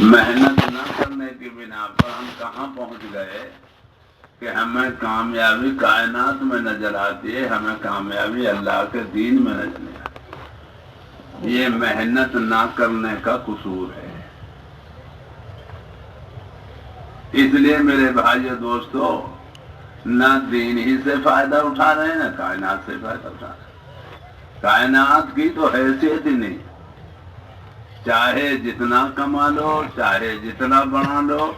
محنت نہ کرنے کی بنا پر ہم کہاں پہنچ گئے کہ ہمیں کامیابی کائنات میں نظر آتی ہے، ہمیں کامیابی اللہ کے دین میں نظر نہیں آتی۔ یہ محنت نہ کرنے کا قصور ہے۔ اس لیے میرے بھائیو دوستو، نہ دین ہی سے فائدہ اٹھا رہے ہیں، نہ کائنات سے فائدہ اٹھا رہے ہیں۔ کائنات کی تو حیثیت ہی نہیں، چاہے جتنا کما لو، چاہے جتنا بنا لو،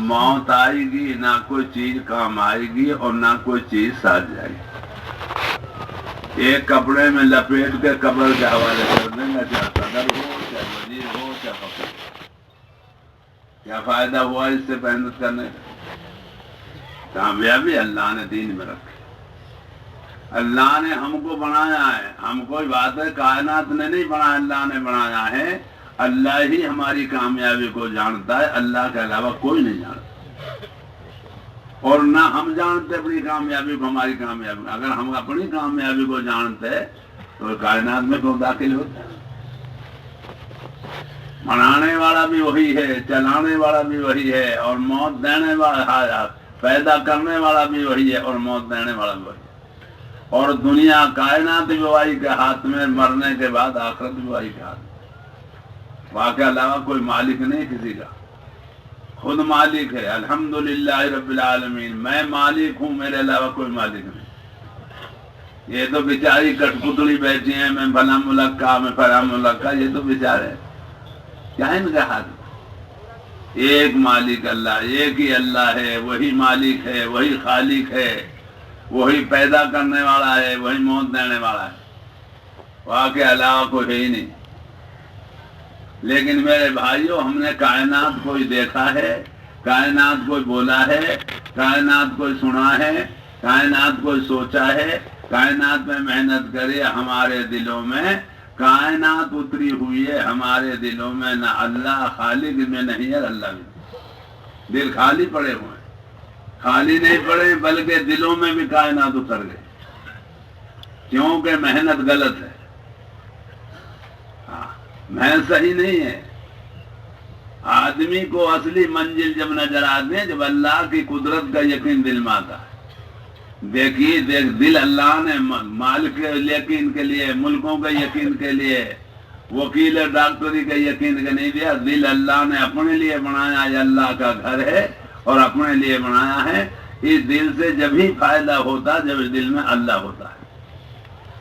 موت آئے گی، نہ کوئی چیز کام آئے گی اور نہ کوئی چیز ساتھ جائے گی۔ ایک کپڑے میں لپیٹ کے قبر کے حوالے کر دیں گے، چاہے صدر ہو، چاہے وزیر ہو، چاہے فقیر ہو۔ کیا فائدہ ہوا اس سے محنت کرنے کا؟ کامیابی اللہ نے دین میں رکھی۔ اللہ نے ہم کو بنایا ہے، ہم کوئی بات ہے کائنات نے نہیں بنایا، اللہ نے بنایا ہے۔ اللہ ہی ہماری کامیابی کو جانتا ہے، اللہ کے علاوہ کوئی نہیں جانتا۔ اور نہ ہم جانتے اپنی کامیابی کو، ہماری کامیابی۔ اگر ہم اپنی کامیابی کو جانتے تو کائنات میں کیوں داخل ہوتے؟ بنانے والا بھی وہی ہے، چلانے والا بھی وہی ہے، اور موت دینے والا، پیدا کرنے والا بھی وہی ہے اور موت دینے والا بھی وہی ہے۔ اور دنیا کائنات بھی وہی کے ہاتھ میں، مرنے کے بعد آخرت بھی وہی کے ہاتھ میں۔ وہاں کے علاوہ کوئی مالک نہیں کسی کا، خود مالک ہے۔ الحمدللہ رب العالمین، میں مالک ہوں، میرے علاوہ کوئی مالک نہیں۔ یہ تو بیچاری کٹ پتلی بیٹھی ہیں، میں بھلا ملکہ، میں فلاں ملکہ، یہ تو بیچارے کیا ان کے ہاتھ میں؟ ایک مالک اللہ، ایک ہی اللہ ہے، وہی مالک ہے، وہی خالق ہے، وہی پیدا کرنے والا ہے، وہی موت دینے والا ہے۔ وہاں کے علاوہ کوئی ہے ہی نہیں۔ لیکن میرے بھائیوں، ہم نے کائنات کو دیکھا ہے، کائنات کو بولا ہے، کائنات کو سنا ہے، کائنات کو سوچا ہے، کائنات میں محنت کری۔ ہمارے دلوں میں کائنات اتری ہوئی ہے، ہمارے دلوں میں نہ اللہ خالق میں نہیں ہے، اللہ میں دل خالی پڑے ہوئے ہیں۔ خالی نہیں پڑے بلکہ دلوں میں بھی کائنات اتر گئے، کیونکہ محنت غلط ہے، محنت صحیح نہیں ہے۔ آدمی کو اصلی منزل جب نظر آتے ہیں جب اللہ کی قدرت کا یقین دل میں آتا ہے۔ دیکھیے دل اللہ نے مالک کے یقین کے لیے، ملکوں کے یقین کے لیے، وکیل ڈاکٹری کے یقین کے نہیں دیا۔ دل اللہ نے اپنے لیے بنایا، یہ اللہ کا گھر ہے اور اپنے لیے بنایا ہے۔ اس دل سے جب ہی فائدہ ہوتا جب اس دل میں اللہ ہوتا ہے،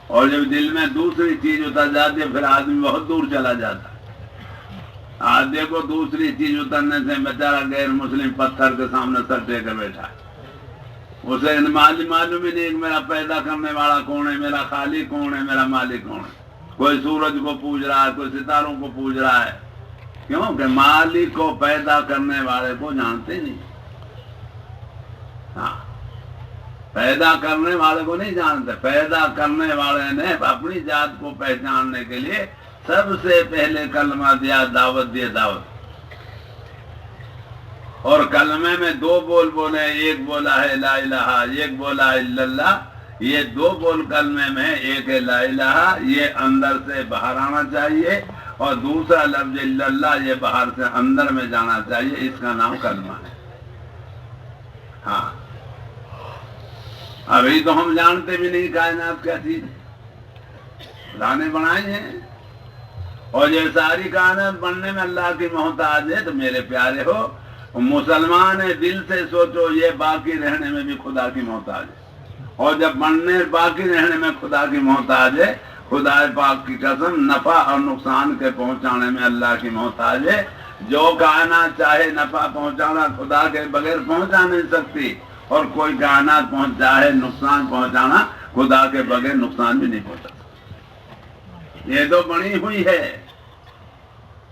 اور جب دل میں دوسری چیز اتر جاتی ہے پھر آدمی بہت دور چلا جاتا ہے۔ آج دیکھو دوسری چیز اترنے سے بیچارہ غیر مسلم پتھر کے سامنے سر ٹیک کر بیٹھا ہے، اسے معلوم ہی نہیں کہ میرا پیدا کرنے والا کون ہے، میرا خالق کون ہے، میرا مالک کون ہے۔ کوئی سورج کو پوج رہا ہے، کوئی ستاروں کو پوج رہا ہے، کیوں کہ مالک کو، پیدا کرنے والے کو جانتے نہیں۔ ہاں، پیدا کرنے والے کو نہیں جانتے۔ پیدا کرنے والے نے اپنی ذات کو پہچاننے کے لیے سب سے پہلے کلمہ دیا، دعوت دی، دعوت۔ اور کلمے میں دو بول بولے، ایک بولا ہے لا الہ، ایک بولا ہے الا اللہ۔ یہ دو بول کلمے میں ایک ہے لا الہ، یہ اندر سے باہر آنا چاہیے، اور دوسرا لفظ الا اللہ، یہ باہر سے اندر میں جانا چاہیے۔ اس کا نام کلمہ ہے۔ ہاں، ابھی تو ہم جانتے بھی نہیں کائنات کیا چیز خدا نے بنائی ہے، اور یہ ساری کائنات بننے میں اللہ کی محتاج ہے۔ تو میرے پیارے ہو، مسلمان دل سے سوچو، یہ باقی رہنے میں بھی خدا کی محتاج ہے، اور جب بننے باقی رہنے میں خدا کی محتاج ہے، خدا پاک کی قسم نفع اور نقصان کے پہنچانے میں اللہ کی محتاج ہے۔ جو کائنات چاہے نفع پہنچانا خدا کے بغیر پہنچا نہیں سکتی، اور کوئی کائنات چاہے نقصان پہنچانا خدا کے بغیر نقصان بھی نہیں پہنچا سکتی۔ یہ تو بنی ہوئی ہے،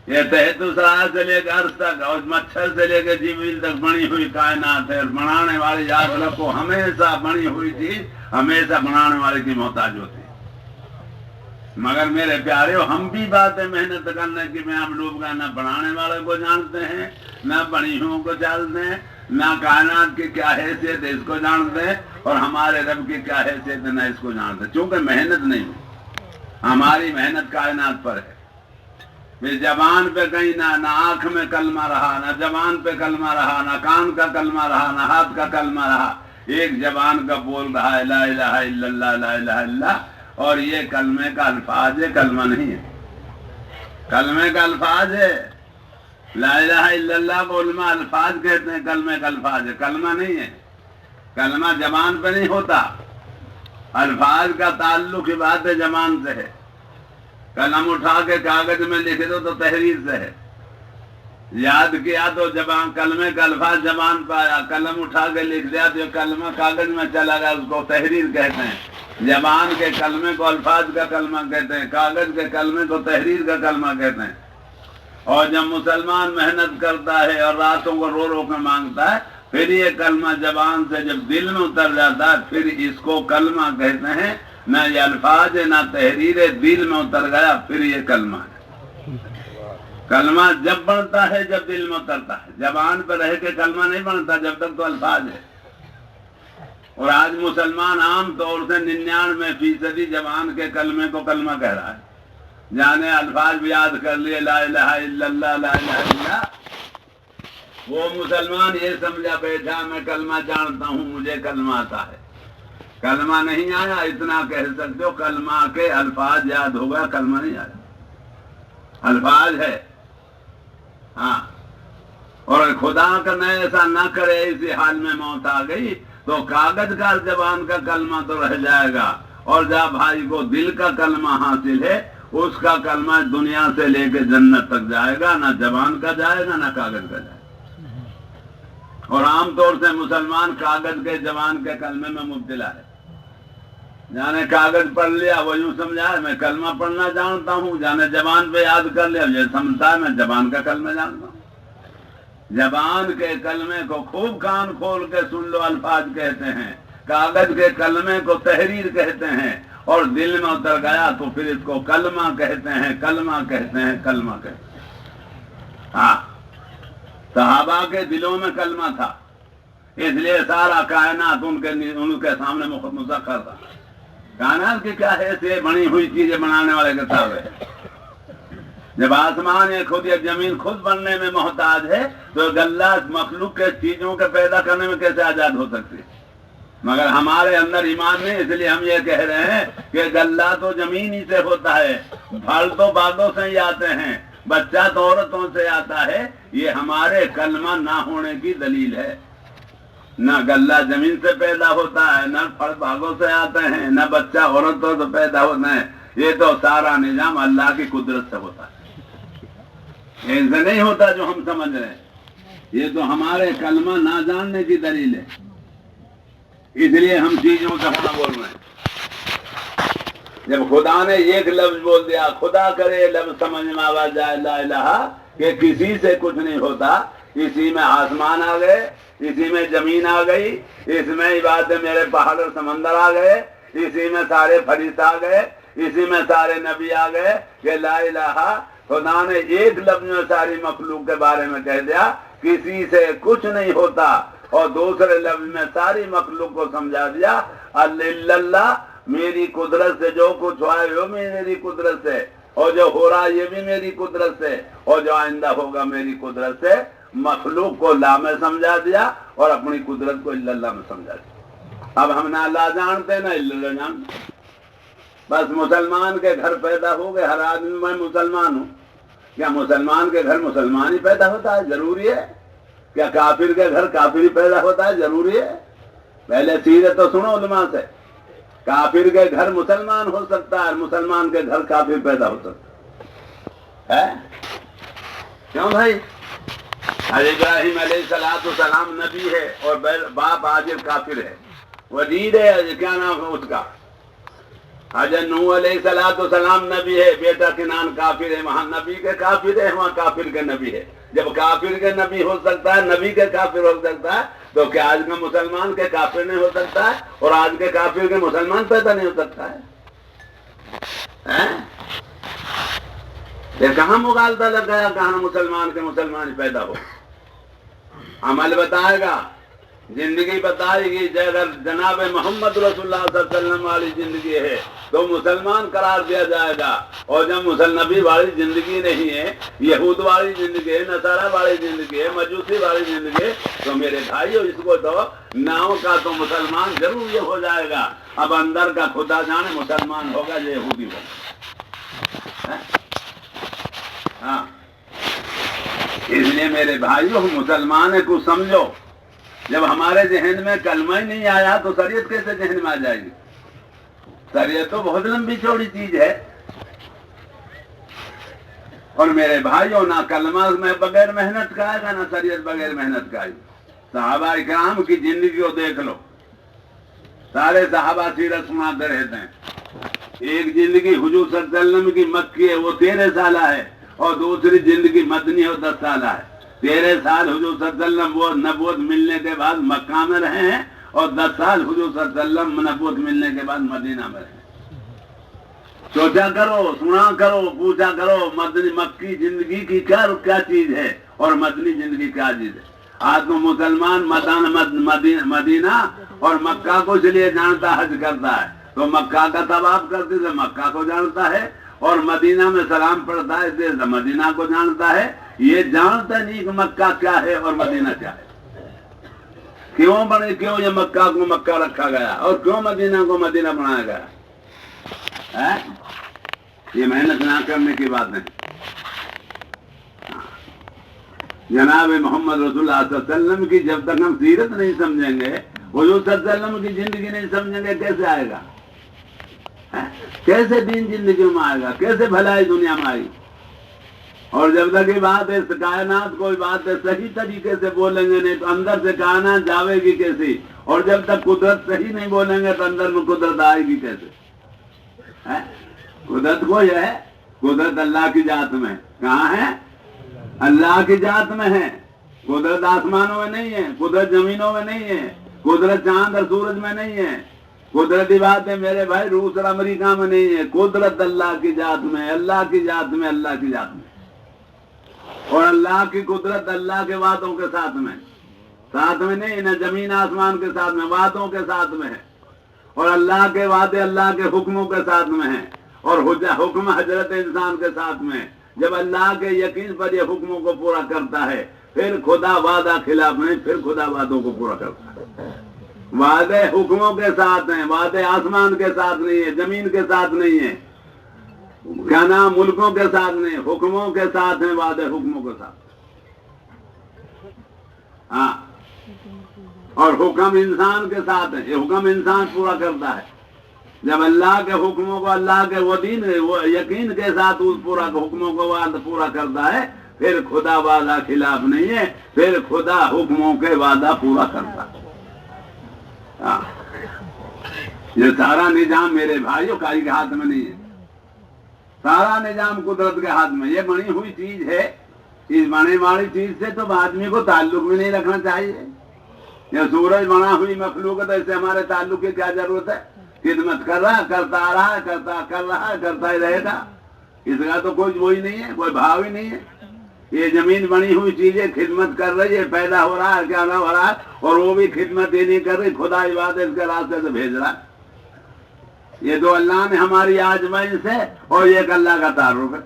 یہ تحت سرا سے لے کے عرض تک، اور مچھر سے لے کے جبریل تک بنی ہوئی کائنات ہے۔ بنانے والی یاد رکھو، ہمیشہ بنی ہوئی چیز ہمیشہ بنانے والے کی محتاج ہوتی ہے۔ مگر میرے پیارے، ہم بھی بات ہے محنت کرنے کی میں، ہم لوگ نہ بنانے والے کو جانتے ہیں، نہ بنی ہوں کو جانتے ہیں، نہ کائنات کی کیا حیثیت ہے اس کو جانتے ہیں، اور ہمارے رب کی کیا حیثیت ہے نہ اس کو جانتے، چونکہ محنت نہیں ہوئی۔ ہماری محنت کائنات پر ہے۔ پھر زبان پہ کہیں نہ آنکھ میں کلمہ رہا، نہ زبان پہ کلمہ رہا، نہ کان کا کلمہ رہا، نہ ہاتھ کا کلمہ رہا، ایک زبان کا بول رہا ہے لا الہ الا اللہ لا الہ الا اللہ، اور یہ کلمے کا الفاظ ہے، کلمہ نہیں ہے، کلمے کا الفاظ ہے، لا الہ الا اللہ کو علماء الفاظ کہتے ہیں، کلمے کا الفاظ ہے، کلمہ نہیں ہے، کلمہ زبان پہ نہیں ہوتا، الفاظ کا تعلق ہی بات ہے زبان سے ہے، قلم اٹھا کے کاغذ میں لکھ دو تو تحریر سے ہے، یاد کیا تو زبان کلمے کا الفاظ زبان پہ آیا، قلم اٹھا کے لکھ دیا تو کلمہ کاغذ میں چلا گیا، اس کو تحریر کہتے ہیں، زبان کے کلمے کو الفاظ کا کلمہ کہتے ہیں، کاغذ کے کلمے کو تحریر کا کلمہ کہتے ہیں۔ اور جب مسلمان محنت کرتا ہے اور راتوں کو رو رو کے مانگتا ہے، پھر یہ کلمہ زبان سے جب دل میں اتر جاتا ہے، پھر اس کو کلمہ کہتے ہیں، نہ یہ الفاظ ہے نہ تحریر ہے، دل میں اتر گیا پھر یہ کلمہ ہے۔ کلمہ جب بنتا ہے جب دل میں اترتا ہے، زبان پہ رہ کے کلمہ نہیں بنتا جب تک تو الفاظ ہے۔ اور آج مسلمان عام طور سے 99% زبان کے کلمے کو کلمہ کہہ رہا ہے، جانے الفاظ بھی یاد کر لیے لا الہ الا اللہ لا الہ الا اللہ، وہ مسلمان یہ سمجھا بیٹھا میں کلمہ جانتا ہوں، مجھے کلمہ آتا ہے، کلمہ نہیں آیا، اتنا کہہ سکتے ہو کلمہ کے الفاظ یاد ہو گیا، کلمہ نہیں آیا، الفاظ ہے۔ ہاں، اور خدا کا نہ ایسا نہ کرے اسی حال میں موت آ گئی تو کاغذ کا زبان کا کلمہ تو رہ جائے گا، اور جہاں بھائی کو دل کا کلمہ حاصل ہے اس کا کلمہ دنیا سے لے کے جنت تک جائے گا، نہ زبان کا جائے گا نہ کاغذ کا جائے گا۔ اور عام طور سے مسلمان کاغذ کے زبان کے کلمے میں مبتلا ہے، جانے کاغذ پڑھ لیا وہ یوں سمجھا ہے میں کلمہ پڑھنا جانتا ہوں، جانے زبان پہ یاد کر لیا یہ سمجھتا ہے میں زبان کا کلمہ جانتا ہوں۔ زبان کے کلمے کو خوب کان کھول کے سن لو، الفاظ کہتے ہیں، کاغذ کے کلمے کو تحریر کہتے ہیں، اور دل میں اتر گیا تو پھر اس کو کلمہ کہتے ہیں، کلمہ کہتے ہیں، کلمہ کہتے ہیں۔ ہاں، صحابہ کے دلوں میں کلمہ تھا، اس لیے سارا کائنات ان کے سامنے مسخر تھا۔ کائنات کی کیا حیثیت بنی ہوئی چیزیں بنانے والے کے تابع ہے۔ جب آسمان یا خود یا زمین خود بننے میں محتاج ہے تو اللہ مخلوق کے چیزوں کے پیدا کرنے میں کیسے آزاد ہو سکتی ہے؟ مگر ہمارے اندر ایمان نہیں، اس لیے ہم یہ کہہ رہے ہیں کہ اللہ تو زمین ہی سے ہوتا ہے، پھل تو باغوں سے ہی آتے ہیں، بچہ تو عورتوں سے آتا ہے، یہ ہمارے کلمہ نہ ہونے کی دلیل ہے۔ نہ گلہ زمین سے پیدا ہوتا ہے، نہ پھل باغوں سے آتے ہیں، نہ بچہ عورتوں سے پیدا ہوتا ہے، یہ تو سارا نظام اللہ کی قدرت سے ہوتا ہے، ایسے نہیں ہوتا جو ہم سمجھ رہے ہیں۔ یہ تو ہمارے کلمہ نہ جاننے کی دلیل ہے، اس لیے ہم چیزوں سے ہونا بول رہے ہیں۔ جب خدا نے ایک لفظ بول دیا، خدا کرے لفظ سمجھ میں آ جائے لا الہ، کہ کسی سے کچھ نہیں ہوتا، اسی میں آسمان آ گئے، اسی میں زمین آ گئی، اس میں بات ہے میرے پہاڑ اور سمندر آ گئے، اسی میں سارے فرشتے آ گئے، اسی میں سارے نبی آ گئے، کہ لا الہ خدا نے ایک لفظ میں ساری مخلوق کے بارے میں کہہ دیا، کسی سے کچھ نہیں ہوتا، اور دوسرے لفظ میں ساری مخلوق کو سمجھا دیا اللہ، میری قدرت سے جو کچھ ہوا ہے وہ میری قدرت سے، اور جو ہو رہا یہ بھی میری قدرت سے، اور جو آئندہ ہوگا میری قدرت سے۔ مخلوق کو لا میں سمجھا دیا اور اپنی قدرت کو اللہ میں سمجھا دیا۔ اب ہم نہ اللہ جانتے نہ اللہ جانتے، بس مسلمان کے گھر پیدا ہو گئے، ہر آدمی میں مسلمان ہوں، کیا مسلمان کے گھر مسلمان ہی پیدا ہوتا ہے ضروری ہے؟ کیا کافر کے گھر کافر ہی پیدا ہوتا ہے ضروری ہے؟ پہلے سیرت تو سنو علماء سے، کافر کے گھر مسلمان ہو سکتا ہے، مسلمان کے گھر کافر پیدا ہو سکتا ہے، کیوں بھائی؟ ابراہیم علیہ السلام نبی ہے اور باپ حاضر کافر ہے، وزیر ہے، کیا نام ہے اس کا، حضرت نوح علیہ السلام نبی ہے، بیٹا کنان کافر ہے، وہاں نبی کے کافر ہے، وہاں کافر کے نبی ہے۔ جب کافر کے نبی ہو سکتا ہے، نبی کے کافر ہو سکتا ہے، تو کیا آج کا مسلمان کے کافر نہیں ہو سکتا ہے، اور آج کے کافر کے مسلمان پیدا نہیں ہو سکتا ہے؟ یہ کہاں مغالطہ لگ گیا، کہاں مسلمان کے مسلمان پیدا ہو؟ عمل بتائے گا زندگی بتائے گی اگر جناب محمد رسول اللہ صلی اللہ علیہ وسلم والی زندگی ہے تو مسلمان قرار دیا جائے گا، اور جب نبی والی زندگی نہیں ہے، یہود والی زندگی ہے، نصارہ والی زندگی ہے، مجوسی والی زندگی ہے، تو میرے بھائیو اس کو تو ناؤ کا تو مسلمان ضرور یہ ہو جائے گا۔ اب اندر کا خدا جانے مسلمان ہوگا یا یہودی ہوگا۔ ہاں اس لیے میرے بھائیو مسلمان کو سمجھو، جب ہمارے ذہن میں کلمہ ہی نہیں آیا تو شریعت کیسے ذہن میں آ جائے گی؟ شریعت تو بہت لمبی چوڑی چیز ہے، اور میرے بھائیوں نہ کلمہ میں بغیر محنت کا آئے گا، نہ شریعت بغیر محنت کا آئے گی۔ صحابہ اکرام کی زندگی کو دیکھ لو، سارے صحابہ سیرت سناتے رہتے ہیں۔ ایک زندگی حضور صلی اللہ علیہ وسلم کی مکی ہے، وہ 13 سالہ ہے، اور دوسری زندگی مدنی ہے، وہ 10 سالہ ہے۔ 13 سال حضور صلی اللہ علیہ وسلم وہ نبوت ملنے کے بعد مکہ میں رہے ہیں، اور 10 سال حضور صلی اللہ علیہ وسلم نبوت ملنے کے بعد مدینہ میں رہے ہیں۔ سوچا کرو، سنا کرو، پوچھا کرو مدنی مکی زندگی کی کیا چیز ہے اور مدنی زندگی کیا چیز ہے۔ آج تو مسلمان مدینہ اور مکہ کو اس لیے جانتا، حج کرتا ہے تو مکہ کا طواف کرتے تھے، مکہ کو جانتا ہے، اور مدینہ میں سلام پڑھتا ہے اس مدینہ کو جانتا ہے۔ یہ جانتا نہیں کہ مکہ کیا ہے اور مدینہ کیا ہے، کیوں یہ مکہ کو مکہ رکھا گیا اور کیوں مدینہ کو مدینہ بنایا گیا۔ یہ محنت نہ کرنے کی بات ہے۔ جناب محمد رسول اللہ صلی اللہ علیہ وسلم کی جب تک ہم سیرت نہیں سمجھیں گے، حضور صلی اللہ علیہ وسلم کی زندگی نہیں سمجھیں گے، کیسے آئے گا؟ کیسے دین زندگی میں آئے گا؟ کیسے بھلائی دنیا میں آئے گی؟ اور جب تک یہ بات ہے کائنات کوئی بات ہے صحیح طریقے سے بولیں گے نہیں تو اندر سے کائنات جاوے گی کیسی؟ اور جب تک قدرت صحیح نہیں بولیں گے تو اندر میں قدرت آئے گی کیسے؟ قدرت کوئی ہے، قدرت اللہ کی ذات میں۔ کہاں ہے؟ اللہ کی ذات میں ہے۔ قدرت آسمانوں میں نہیں ہے، قدرت زمینوں میں نہیں ہے، قدرت چاند اور سورج میں نہیں ہے۔ قدرتی بات ہے میرے بھائی، روس اور امریکہ میں نہیں ہے، قدرت اللہ کی ذات میں، اللہ کی ذات میں، اللہ کی ذات میں۔ اور اللہ کی قدرت اللہ کے وعدوں کے ساتھ میں نہیں، نہ زمین آسمان کے ساتھ میں، وعدوں کے ساتھ میں ہے۔ اور اللہ کے وعدے اللہ کے حکموں کے ساتھ میں ہیں، اور حکم حضرت انسان کے ساتھ میں۔ جب اللہ کے یقین پر یہ حکموں کو پورا کرتا ہے پھر خدا وعدہ خلاف نہیں، پھر خدا وعدوں کو پورا کرتا ہے۔ وعدے حکموں کے ساتھ ہیں، وعدے آسمان کے ساتھ نہیں ہے، زمین کے ساتھ نہیں ہے، کیا نام ملکوں کے ساتھ نہیں، حکموں کے ساتھ ہیں، وعدے حکموں کے ساتھ۔ ہاں، اور حکم انسان کے ساتھ ہے، یہ حکم انسان پورا کرتا ہے۔ جب اللہ کے حکموں کو، اللہ کے وہ دین وہ یقین کے ساتھ اس پورا حکموں کو وعدہ پورا کرتا ہے، پھر خدا وعدہ خلاف نہیں ہے، پھر خدا حکموں کے وعدہ پورا کرتا ہے۔ یہ سارا نظام میرے بھائیوں کائی کے ہاتھ میں نہیں ہے، سارا نظام قدرت کے ہاتھ میں۔ یہ بنی ہوئی چیز ہے، اس بنے والی چیز سے تو آدمی کو تعلق بھی نہیں رکھنا چاہیے۔ یہ سورج بنا ہوئی مخلوق ہے تو اس سے ہمارے تعلق کی کیا ضرورت ہے؟ خدمت کر رہا، کرتا آ رہا ہے، کرتا ہی رہے گا، اس کا تو کوئی وہی نہیں ہے، کوئی بھاؤ ہی نہیں ہے۔ یہ زمین بنی ہوئی چیزیں خدمت کر رہی ہے، پیدا ہو رہا ہے، کیا نہ ہو رہا ہے، اور وہ بھی خدمت ہی نہیں کر رہی، خدا عبادت اس کے راستے سے بھیج رہا ہے۔ یہ دو اللہ نے ہماری آزمائش سے، اور یہ ایک اللہ کا تعارف ہے۔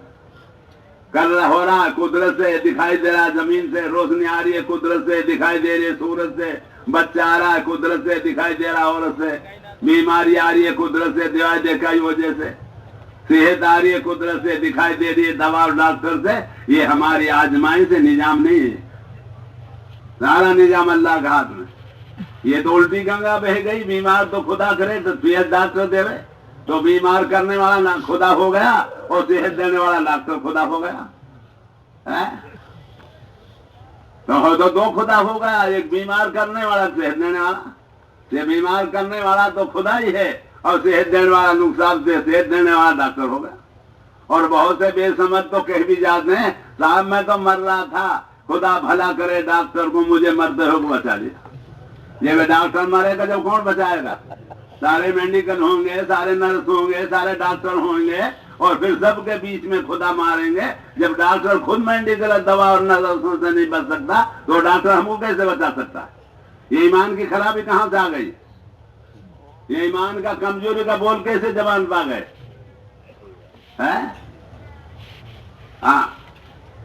کر رہا ہو رہا ہے، قدرت سے دکھائی دے رہا ہے، زمین سے روشنی آ رہی ہے، قدرت سے دکھائی دے رہی ہے، سورج سے بچہ آ رہا ہے، قدرت سے دکھائی دے رہا ہے، عورت سے بیماری آ رہی ہے، قدرت سے دوائی دیکھائی وجہ سے صحت آ رہی ہے، قدرت سے دکھائی دے رہی ہے، دوا اور ڈاکٹر سے۔ یہ ہماری آزمائش سے نظام نہیں ہے، سارا نظام اللہ کے ہاتھ میں۔ یہ تو الٹی گنگا بہ گئی، بیمار تو خدا کرے تو صحت ڈاکٹر دے رہے، تو بیمار کرنے والا خدا ہو گیا اور صحت دینے والا ڈاکٹر خدا ہو گیا۔ تو دو خدا ہو گیا، ایک بیمار کرنے والا، صحت دینے والا۔ یہ بیمار کرنے والا تو خدا ہی ہے، اور صحت دینے والا نقصان سے صحت دینے والا ڈاکٹر ہو گیا۔ اور بہت سے بے سمجھ تو کہہ بھی جاتے ہیں صاحب میں تو مر رہا تھا، خدا بھلا کرے ڈاکٹر کو مجھے مرتے ہو کو بچا دیا۔ یہ ڈاکٹر مرے گا جب کون بچائے گا؟ سارے میڈیکل ہوں گے، سارے نرس ہوں گے، سارے ڈاکٹر ہوں گے، اور پھر سب کے بیچ میں خدا ماریں گے۔ جب ڈاکٹر خود میڈیکل دوا اور نرسوں سے نہیں بچ سکتا تو ڈاکٹر ہم کو کیسے بچا سکتا ہے؟ یہ ایمان کی خرابی کہاں سے آ گئی؟ یہ ایمان کا کمزوری کا بول کیسے زبان پا گئے؟ ہاں،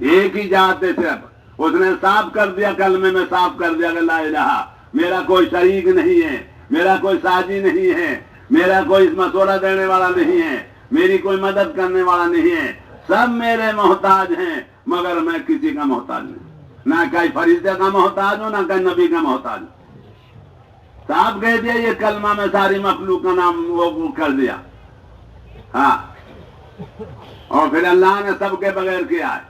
ایک ہی ذات ہے صرف، اس نے صاف کر دیا، کلمے میں صاف کر دیا کہ لا الہ، میرا کوئی شریک نہیں ہے، میرا کوئی ساجی نہیں ہے، میرا کوئی مشورہ دینے والا نہیں ہے، میری کوئی مدد کرنے والا نہیں ہے، سب میرے محتاج ہیں مگر میں کسی کا محتاج نہیں، نہ کوئی فرشتے کا محتاج ہوں، نہ کوئی نبی کا محتاج ہوں۔ صاحب کہہ دیا، یہ کلمہ میں ساری مخلوق کا نام وہ کر دیا۔ ہاں، اور پھر اللہ نے سب کے بغیر کیا ہے،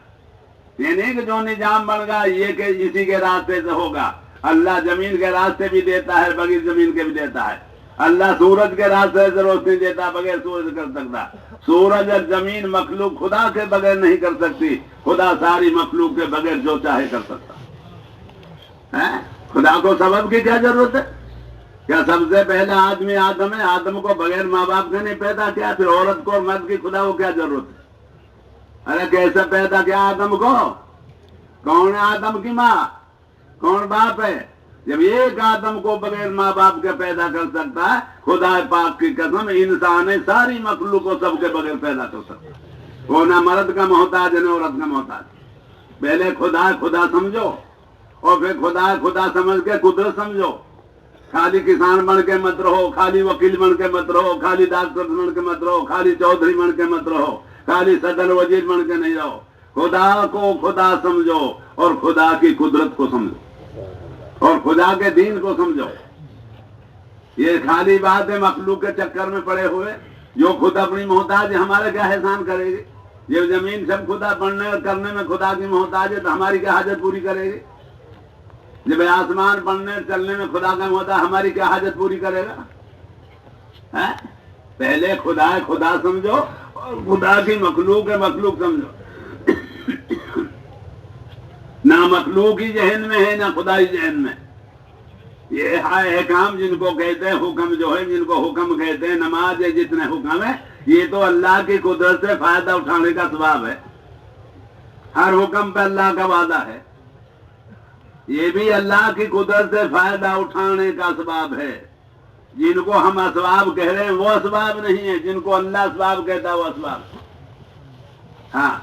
یہ نہیں کہ جو نظام بن گا یہ کہ اسی کے راستے سے ہوگا۔ اللہ زمین کے راستے بھی دیتا ہے، بغیر زمین کے بھی دیتا ہے۔ اللہ سورج کے راستے سے روشنی دیتا، بغیر سورج کر سکتا۔ سورج اور زمین مخلوق خدا کے بغیر نہیں کر سکتی، خدا ساری مخلوق کے بغیر جو چاہے کر سکتا ہے۔ خدا کو سبب کی کیا ضرورت ہے؟ کیا سب سے پہلا آدمی آدم ہے؟ آدم کو بغیر ماں باپ کے نہیں پیدا کیا؟ پھر عورت کو اور مرد کی خدا کو کیا ضرورت ہے؟ ارے کیسے پیدا کیا آدم کو؟ کون ہے آدم کی ماں؟ کون باپ ہے؟ جب ایک آدم کو بغیر ماں باپ کے پیدا کر سکتا ہے، خدا پاک کی قسم انسان ہے ساری مخلوق کو سب کے بغیر پیدا کر سکتا ہے۔ وہ نہ مرد کا محتاج ہے نہ عورت کا محتاج۔ پہلے خدا خدا سمجھو، اور پھر خدا خدا سمجھ کے قدرت سمجھو۔ خالی کسان بن کے مت رہو، خالی وکیل بن کے مت رہو، خالی ڈاکٹر بن کے مت رہو، خالی چودھری بن کے مت رہو، خالی صدر وزیر بن کے نہیں رہو۔ خدا کو خدا سمجھو اور خدا کی قدرت کو سمجھو اور خدا کے دین کو سمجھو۔ یہ خالی بات ہے مخلوق کے چکر میں پڑے ہوئے، جو خود اپنی محتاج ہے ہمارے کیا احسان کرے گی؟ یہ زمین سب خدا بننے اور کرنے میں خدا کی محتاج ہے تو ہماری کیا حاجت پوری کرے گی؟ جب آسمان بننے چلنے میں خدا کا محتاج، ہماری کیا حاجت پوری کرے گا؟ پہلے خدا خدا سمجھو اور خدا کی مخلوق ہے مخلوق سمجھو۔ نہ مخلوقی ذہن میں ہے نہ خدائی ذہن میں۔ یہ احکام جن کو کہتے ہیں، حکم جو ہے جن کو حکم کہتے ہیں، نماز ہے جتنے حکم ہے، یہ تو اللہ کی قدرت سے فائدہ اٹھانے کا سبب ہے۔ ہر حکم پہ اللہ کا وعدہ ہے، یہ بھی اللہ کی قدرت سے فائدہ اٹھانے کا اسباب ہے۔ جن کو ہم اسباب کہہ رہے ہیں وہ اسباب نہیں ہے، جن کو اللہ اسباب کہتا ہے وہ اسباب۔ ہاں،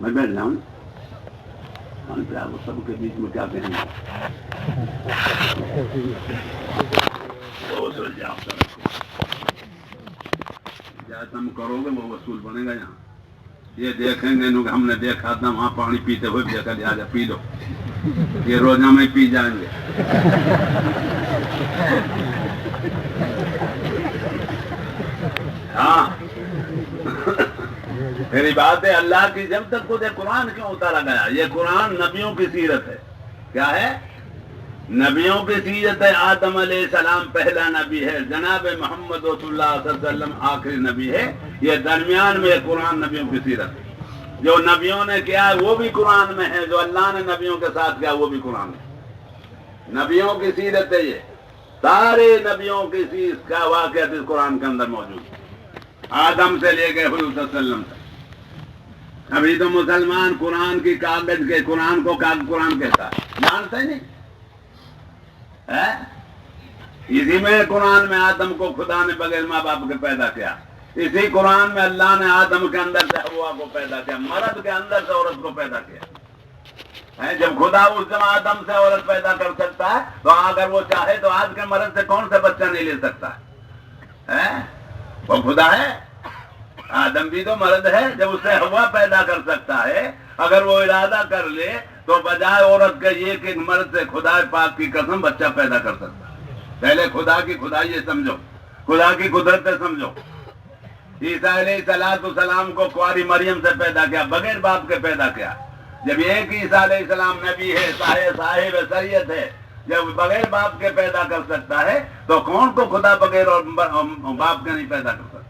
میں بیٹھ جاؤں سب کے بیچ میں کیا کہیں گے؟ تم کرو گے وہ وصول بنے گا۔ یہاں یہ دیکھیں گے کہ ہم نے دیکھا تھا وہاں پانی پیتے ہوئے دیکھا، لہٰذا پی لو، یہ روزہ میں پی جائیں گے۔ ہاں، میری بات ہے، اللہ کی جب تک خود قرآن کیوں اتارا گیا؟ یہ قرآن نبیوں کی سیرت ہے۔ کیا ہے؟ نبیوں کی سیرت ہے۔ آدم علیہ السلام پہلا نبی ہے، جناب محمد رسول اللہ صلی اللہ علیہ وسلم آخری نبی ہے۔ یہ درمیان میں قرآن نبیوں کی سیرت ہے۔ جو نبیوں نے کیا ہے وہ بھی قرآن میں ہے، جو اللہ نے نبیوں کے ساتھ کیا وہ بھی قرآن ہے۔ نبیوں کی سیرت ہے یہ، سارے نبیوں کی سیرت کا واقعہ اس قرآن کے اندر موجود ہے، آدم سے لے کے حضور صلی اللہ علیہ وسلم تک۔ ابھی تو مسلمان قرآن کی کاغذ کے قرآن کو قرآن کہتا ہے، جانتے نہیں؟ اسی میں قرآن میں آدم کو خدا نے بغیر ماں باپ کے پیدا کیا، اسی قرآن میں اللہ نے آدم کے اندر سے حوا کو پیدا کیا، مرد کے اندر سے عورت کو پیدا کیا۔ جب خدا اس دن آدم سے عورت پیدا کر سکتا ہے تو اگر وہ چاہے تو آج کے مرد سے کون سے بچہ نہیں لے سکتا ہے؟ وہ خدا ہے، آدم بھی تو مرد ہے، جب اسے ہوا پیدا کر سکتا ہے، اگر وہ ارادہ کر لے تو بجائے عورت کے یہ کہ مرد سے خدا پاک کی قسم بچہ پیدا کر سکتا ہے۔ پہلے خدا کی خدائی سمجھو، خدا کی قدرت سمجھو۔ عیسیٰ علیہ السلام کو کنواری مریم سے پیدا کیا، بغیر باپ کے پیدا کیا۔ جب ایک عیسیٰ علیہ السلام نبی ہے، صاحب شریعت ہے، جب بغیر باپ کے پیدا کر سکتا ہے تو کون کو خدا بغیر باپ کے نہیں پیدا کر سکتا؟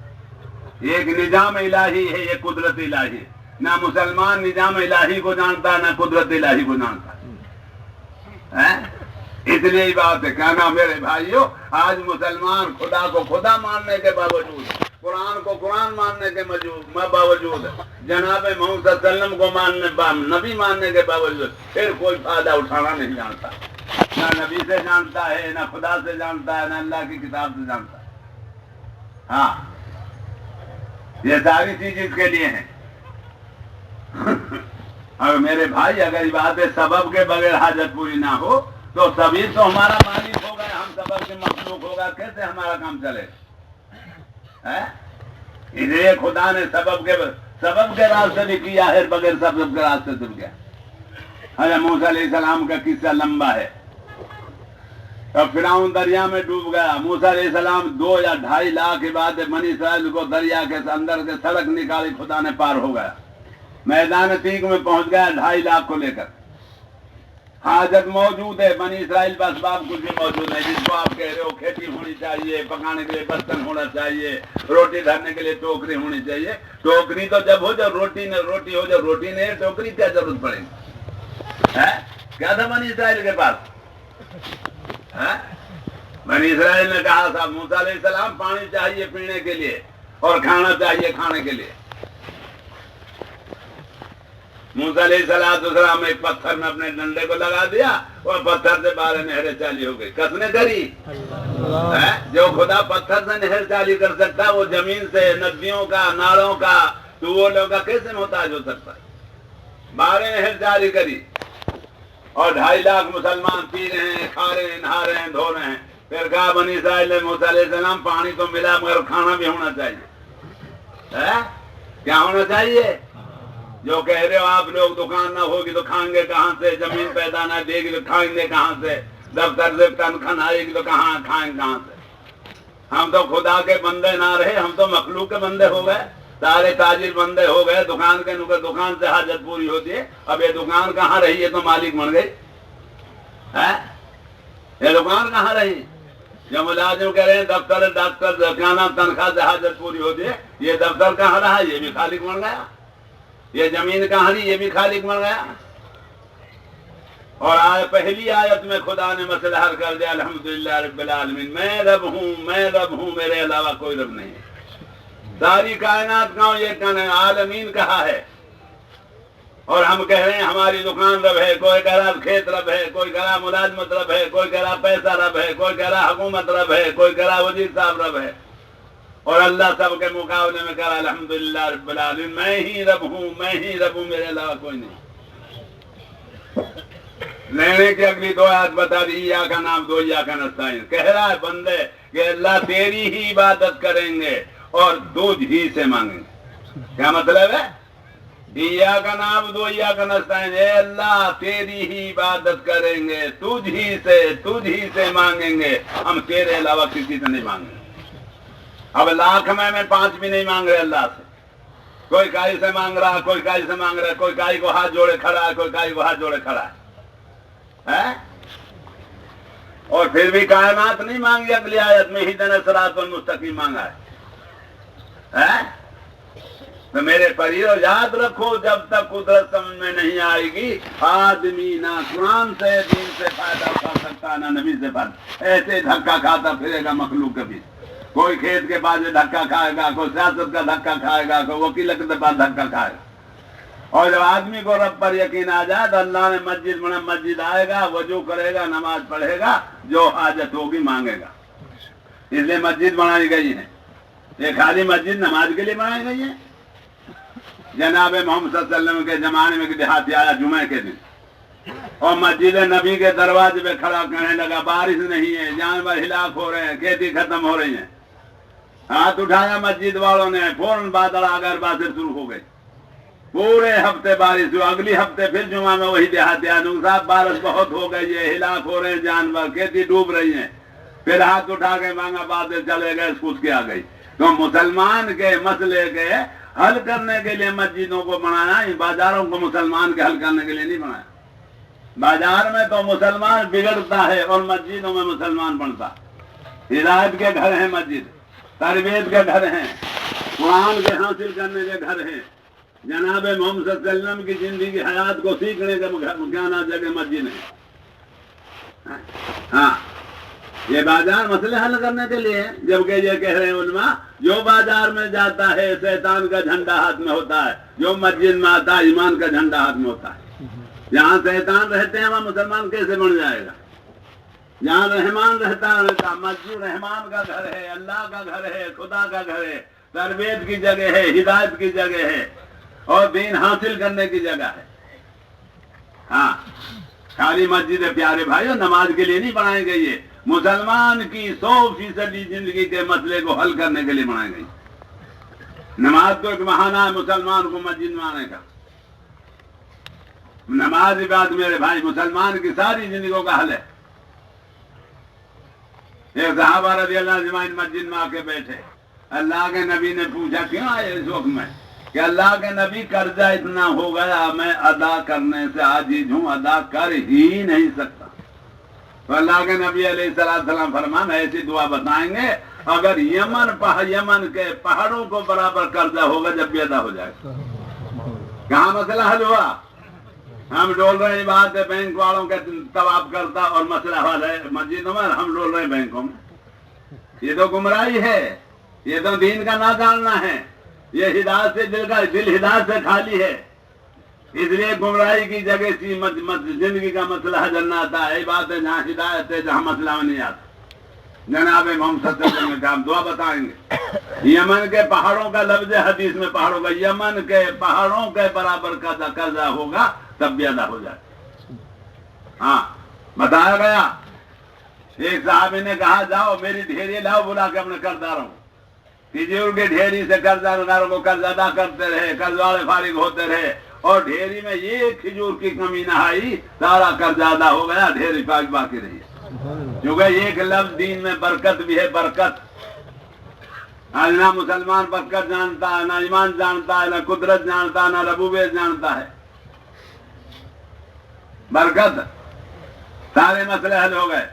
ایک نظام الہی ہے، یہ قدرت الہی ہے۔ نہ مسلمان نظام الہی کو جانتا ہے نہ قدرت الہی کو جانتا ہے۔ اس لیے یہ بات ہے، کہنا میرے بھائیو، آج مسلمان خدا کو خدا ماننے کے باوجود، قرآن کو قرآن ماننے کے باوجود، جناب محمد صلی اللہ علیہ وسلم کو نبی ماننے کے باوجود پھر کوئی فائدہ اٹھانا نہیں جانتا۔ نہ نبی سے جانتا ہے، نہ خدا سے جانتا ہے، نہ اللہ کی کتاب سے جانتا ہے۔ ہاں یہ ساری چیز اس کے لیے ہیں۔ اور میرے بھائی اگر یہ بات سبب کے بغیر حاجت پوری نہ ہو تو سبھی تو ہمارا مالک ہوگا، ہم سبب کے مخلوق ہوگا، کیسے ہمارا کام چلے گا؟ اس لیے خدا نے سبب کے راستے بھی کیا ہے، بغیر سبب کے راستے سے کیا۔ حضرت موسیٰ علیہ السلام کا قصہ لمبا ہے۔ اور فرعون دریا میں ڈوب گیا، موسیٰ علیہ السلام 2 یا 2.5 لاکھ کے بعد بنی اسرائیل کو دریا کے اندر سے سڑک نکالی، خدا نے پار ہو گیا، میدان تیگ میں پہنچ گیا 2.5 لاکھ کو لے کر۔ حاجت موجود ہے، بنی اسرائیل کا اسباب کچھ بھی موجود ہے، جس کو آپ کہہ رہے ہو کھیتی ہونی چاہیے، پکانے کے لیے برتن ہونا چاہیے، روٹی دھرنے کے لیے ٹوکری ہونی چاہیے۔ ٹوکری تو جب ہو جب روٹی ہو جب روٹی نہیں، ٹوکری کیا ضرورت پڑے گی؟ کیا تھا بنی اسرائیل کے پاس؟ بنی اسرائیل نے کہا تھا موسیٰ علیہ السلام پانی چاہیے پینے کے لیے اور کھانا چاہیے کھانے کے لیے۔ موسیٰ علیہ السلام ایک پتھر میں اپنے ڈنڈے کو لگا دیا اور پتھر سے 12 نہریں چالی ہو گئی۔ کس نے کری؟ جو خدا پتھر سے نہر چالی کر سکتا ہے وہ زمین سے ندیوں کا، نالوں کا، ٹیوبویلوں کا کیسے محتاج ہو سکتا ہے؟ 12 نہر جاری کری اور 2.5 لاکھ مسلمان پی رہے ہیں، کھا رہے ہیں، نہا رہے ہیں، دھو رہے ہیں۔ پھر کہا بنی اسرائیل نے موسیٰ علیہ السلام پانی تو ملا مگر کھانا بھی ہونا چاہیے۔ کیا ہونا چاہیے؟ جو کہہ رہے ہو آپ لوگ دکان نہ ہوگی تو کھائیں گے کہاں سے، زمین پیدا نہ دے گی تو کھائیں گے کہاں سے، دفتر سے تنخواہ نہ آئے گی تو کہاں کھائیں کہاں سے؟ ہم تو خدا کے بندے نہ رہے، ہم تو مخلوق کے بندے ہو گئے، سارے تاجر بندے ہو گئے، دکان کے نکر دکان سے حاجت پوری ہوتی ہے۔ اب یہ دکان کہاں رہی؟ یہ تو مالک بن گئی۔ یہ دکان کہاں رہی؟ جو ملازم کہہ رہے ہیں دفتر ڈاکٹر جانا تنخواہ سے حاجت پوری ہوتی ہے، یہ دفتر کہاں رہا؟ یہ بھی خالق بن گیا۔ یہ زمین کہاں رہی؟ یہ بھی خالق بن گیا۔ اور پہلی آیت میں خدا نے مسئلہ حل کر دیا، الحمدللہ رب العالمین، میں رب ہوں، میرے علاوہ کوئی رب نہیں۔ ساری کائنات کا یہ کہنا عالمین کہا ہے، اور ہم کہہ رہے ہیں ہماری دکان رب ہے، کوئی کہہ رہا کھیت رب ہے، کوئی کہہ رہا ملازمت رب ہے، کوئی کہہ رہا پیسہ رب ہے، کوئی کہہ رہا حکومت رب ہے، کوئی کہہ رہا وزیر صاحب رب ہے، اور اللہ سب کے مقابلے میں کہہ رہا الحمدللہ رب العالمین، میں ہی رب ہوں، میرے علاوہ کوئی نہیں۔ لینے کی اگلی 2 آیات بتا دی، یا کا نام دو یا کا نستعین، کہہ رہا ہے بندے کہ اللہ تیری ہی عبادت کریں گے اور تجھ ہی سے مانگیں گے۔ کیا مطلب ہے؟ یا کا نام دو یا کا نستعین، اے اللہ تیری ہی عبادت کریں گے، تجھ ہی سے مانگیں گے، ہم تیرے علاوہ کسی سے نہیں مانگیں گے۔ اب لاکھ میں 5 بھی نہیں مانگ رہے اللہ سے، کوئی کائی سے مانگ رہا، کوئی کائی سے مانگ رہا ہے، کوئی کائی کو ہاتھ جوڑے کھڑا ہے، کوئی کائی کو ہاتھ جوڑے کھڑا ہے، اور پھر بھی کائنات نہیں مانگی۔ اگلی آیت میں اہدنا الصراط المستقیم مانگا ہے۔ تو میرے پریو یاد رکھو، جب تک قدرت سمجھ میں نہیں آئے گی آدمی نہ قرآن سے دین سے فائدہ اٹھا سکتا، نہ نبی سے فائدہ۔ ایسے دھکا کھاتا پھرے گا مخلوق کے بیچ، کوئی کھیت کے پاس دھکا کھائے گا، کوئی سیاست کا دھکا کھائے گا، کوئی وکیلت کے پاس دھکا کھائے گا۔ اور جب آدمی کو رب پر یقین آ جائے تو اللہ نے مسجد بنا، مسجد آئے گا، وضو کرے گا، نماز پڑھے گا، جو حاجت ہوگی مانگے گا۔ اس لیے مسجد بنائی گئی ہے، یہ خالی مسجد نماز کے لیے بنائی گئی ہے۔ جناب محمد صلی اللہ علیہ وسلم کے زمانے میں دیہاتی آیا جمعہ کے دن اور مسجد نبی کے دروازے پہ کھڑا کرنے لگا، بارش نہیں ہے، جانور ہلاک ہو رہے ہیں، کھیتی ختم ہو رہی ہے۔ ہاتھ اٹھایا مسجد والوں نے، فوراً بادل آ کر بارش شروع ہو گئی، پورے ہفتے بارش ہوئی۔ اگلی ہفتے پھر جمعہ میں وہی دیہاتی آیا، صاحب بارش بہت ہو گئی ہے، ہلاک ہو رہے ہیں جانور، کھیتی ڈوب رہی ہیں۔ پھر ہاتھ اٹھا کے مانگا، بادل چلے گئے، کچھ کے آ گئی۔ تو مسلمان کے مسئلے کے حل کرنے کے لیے مسجدوں کو بنایا، بازاروں کو مسلمان کے حل کرنے کے لیے نہیں بنایا۔ بازار میں تو مسلمان بگڑتا ہے اور مسجدوں میں مسلمان بنتا۔ ہدایت کے گھر ہیں مسجد، تربیت کے گھر ہیں، قرآن کے حاصل کرنے کے گھر ہیں، جناب محمد صلی اللہ علیہ وسلم کی زندگی حیات کو سیکھنے کا مکانہ جگہ مسجد ہے۔ ہاں یہ بازار مسئلے حل کرنے کے لیے، جبکہ یہ کہہ رہے ہیں علماء جو بازار میں جاتا ہے شیطان کا جھنڈا ہاتھ میں ہوتا ہے، جو مسجد میں آتا ہے ایمان کا جھنڈا ہاتھ میں ہوتا ہے۔ جہاں شیطان رہتے ہیں وہاں مسلمان کیسے بن جائے گا؟ جہاں رحمان رہتا مسجد رحمان کا گھر ہے، اللہ کا گھر ہے، خدا کا گھر ہے، تربیت کی جگہ ہے، ہدایت کی جگہ ہے اور دین حاصل کرنے کی جگہ ہے۔ ہاں خالی مسجد ہے پیارے بھائیو، نماز کے لیے نہیں بنائی گئی ہے، مسلمان کی 100% زندگی کے مسئلے کو حل کرنے کے لیے بنائی گئی۔ نماز تو ایک بہانہ ہے مسلمان کو مسجد میں آنے کا۔ نماز عبادت میرے بھائی مسلمان کی ساری زندگیوں کا حل ہے۔ ایک صحابہ رضی اللہ اجمعین مسجد میں آ کے بیٹھے، اللہ کے نبی نے پوچھا کیوں آئے اس وقت میں، کہ اللہ کے نبی قرضہ اتنا ہو گیا میں ادا کرنے سے عاجز ہوں، ادا کر ہی نہیں سکتا۔ تو اللہ کے نبی علیہ السلام فرمان ایسی دعا بتائیں گے اگر یمن کے پہاڑوں کو برابر قرضہ ہوگا جب بھی ادا ہو جائے گا۔ کہاں مسئلہ حل ہوا؟ ہم ڈول رہے ہیں بات ہے بینک والوں کے طواف کرتا اور مسئلہ حل ہے مسجدوں میں، ہم ڈول رہے ہیں بینکوں میں۔ یہ تو گمراہی ہے، یہ تو دین کا نہ جاننا ہے، یہ ہدایت سے دل ہدایت سے خالی ہے، اس لیے گمراہی کی جگہ زندگی کا مسئلہ حل نہ آتا ہے۔ یہ بات ہے جہاں ہدایت ہے جہاں مسئلہ نہیں آتا۔ جناب محمد صلی اللہ علیہ وسلم نے دعا بتائیں گے، یمن کے پہاڑوں کا لفظ حدیث میں پہاڑوں کا، یمن کے پہاڑوں کے برابر کا قرضہ ہوگا تب بھی ادا ہو جائے۔ ہاں بتایا گیا، ایک صحابی نے کہا جاؤ میری ڈھیری لاؤ بلا کے اپنے قرضداروں کھجور کے ڈھیری سے قرضداروں کو قرض ادا کرتے رہے، قرض والے فارغ ہوتے رہے اور ڈھیری میں یہ کھجور کی کمی نہ آئی، سارا قرض ادا ہو گیا، ڈھیری باقی رہی۔ کیونکہ ایک لفظ دین میں برکت بھی ہے، برکت۔ آج نہ مسلمان برکت جانتا ہے، نہ ایمان جانتا ہے، نہ قدرت جانتا ہے، نہ ربوبیت جانتا ہے۔ برکت سارے مسئلے حل ہو گئے۔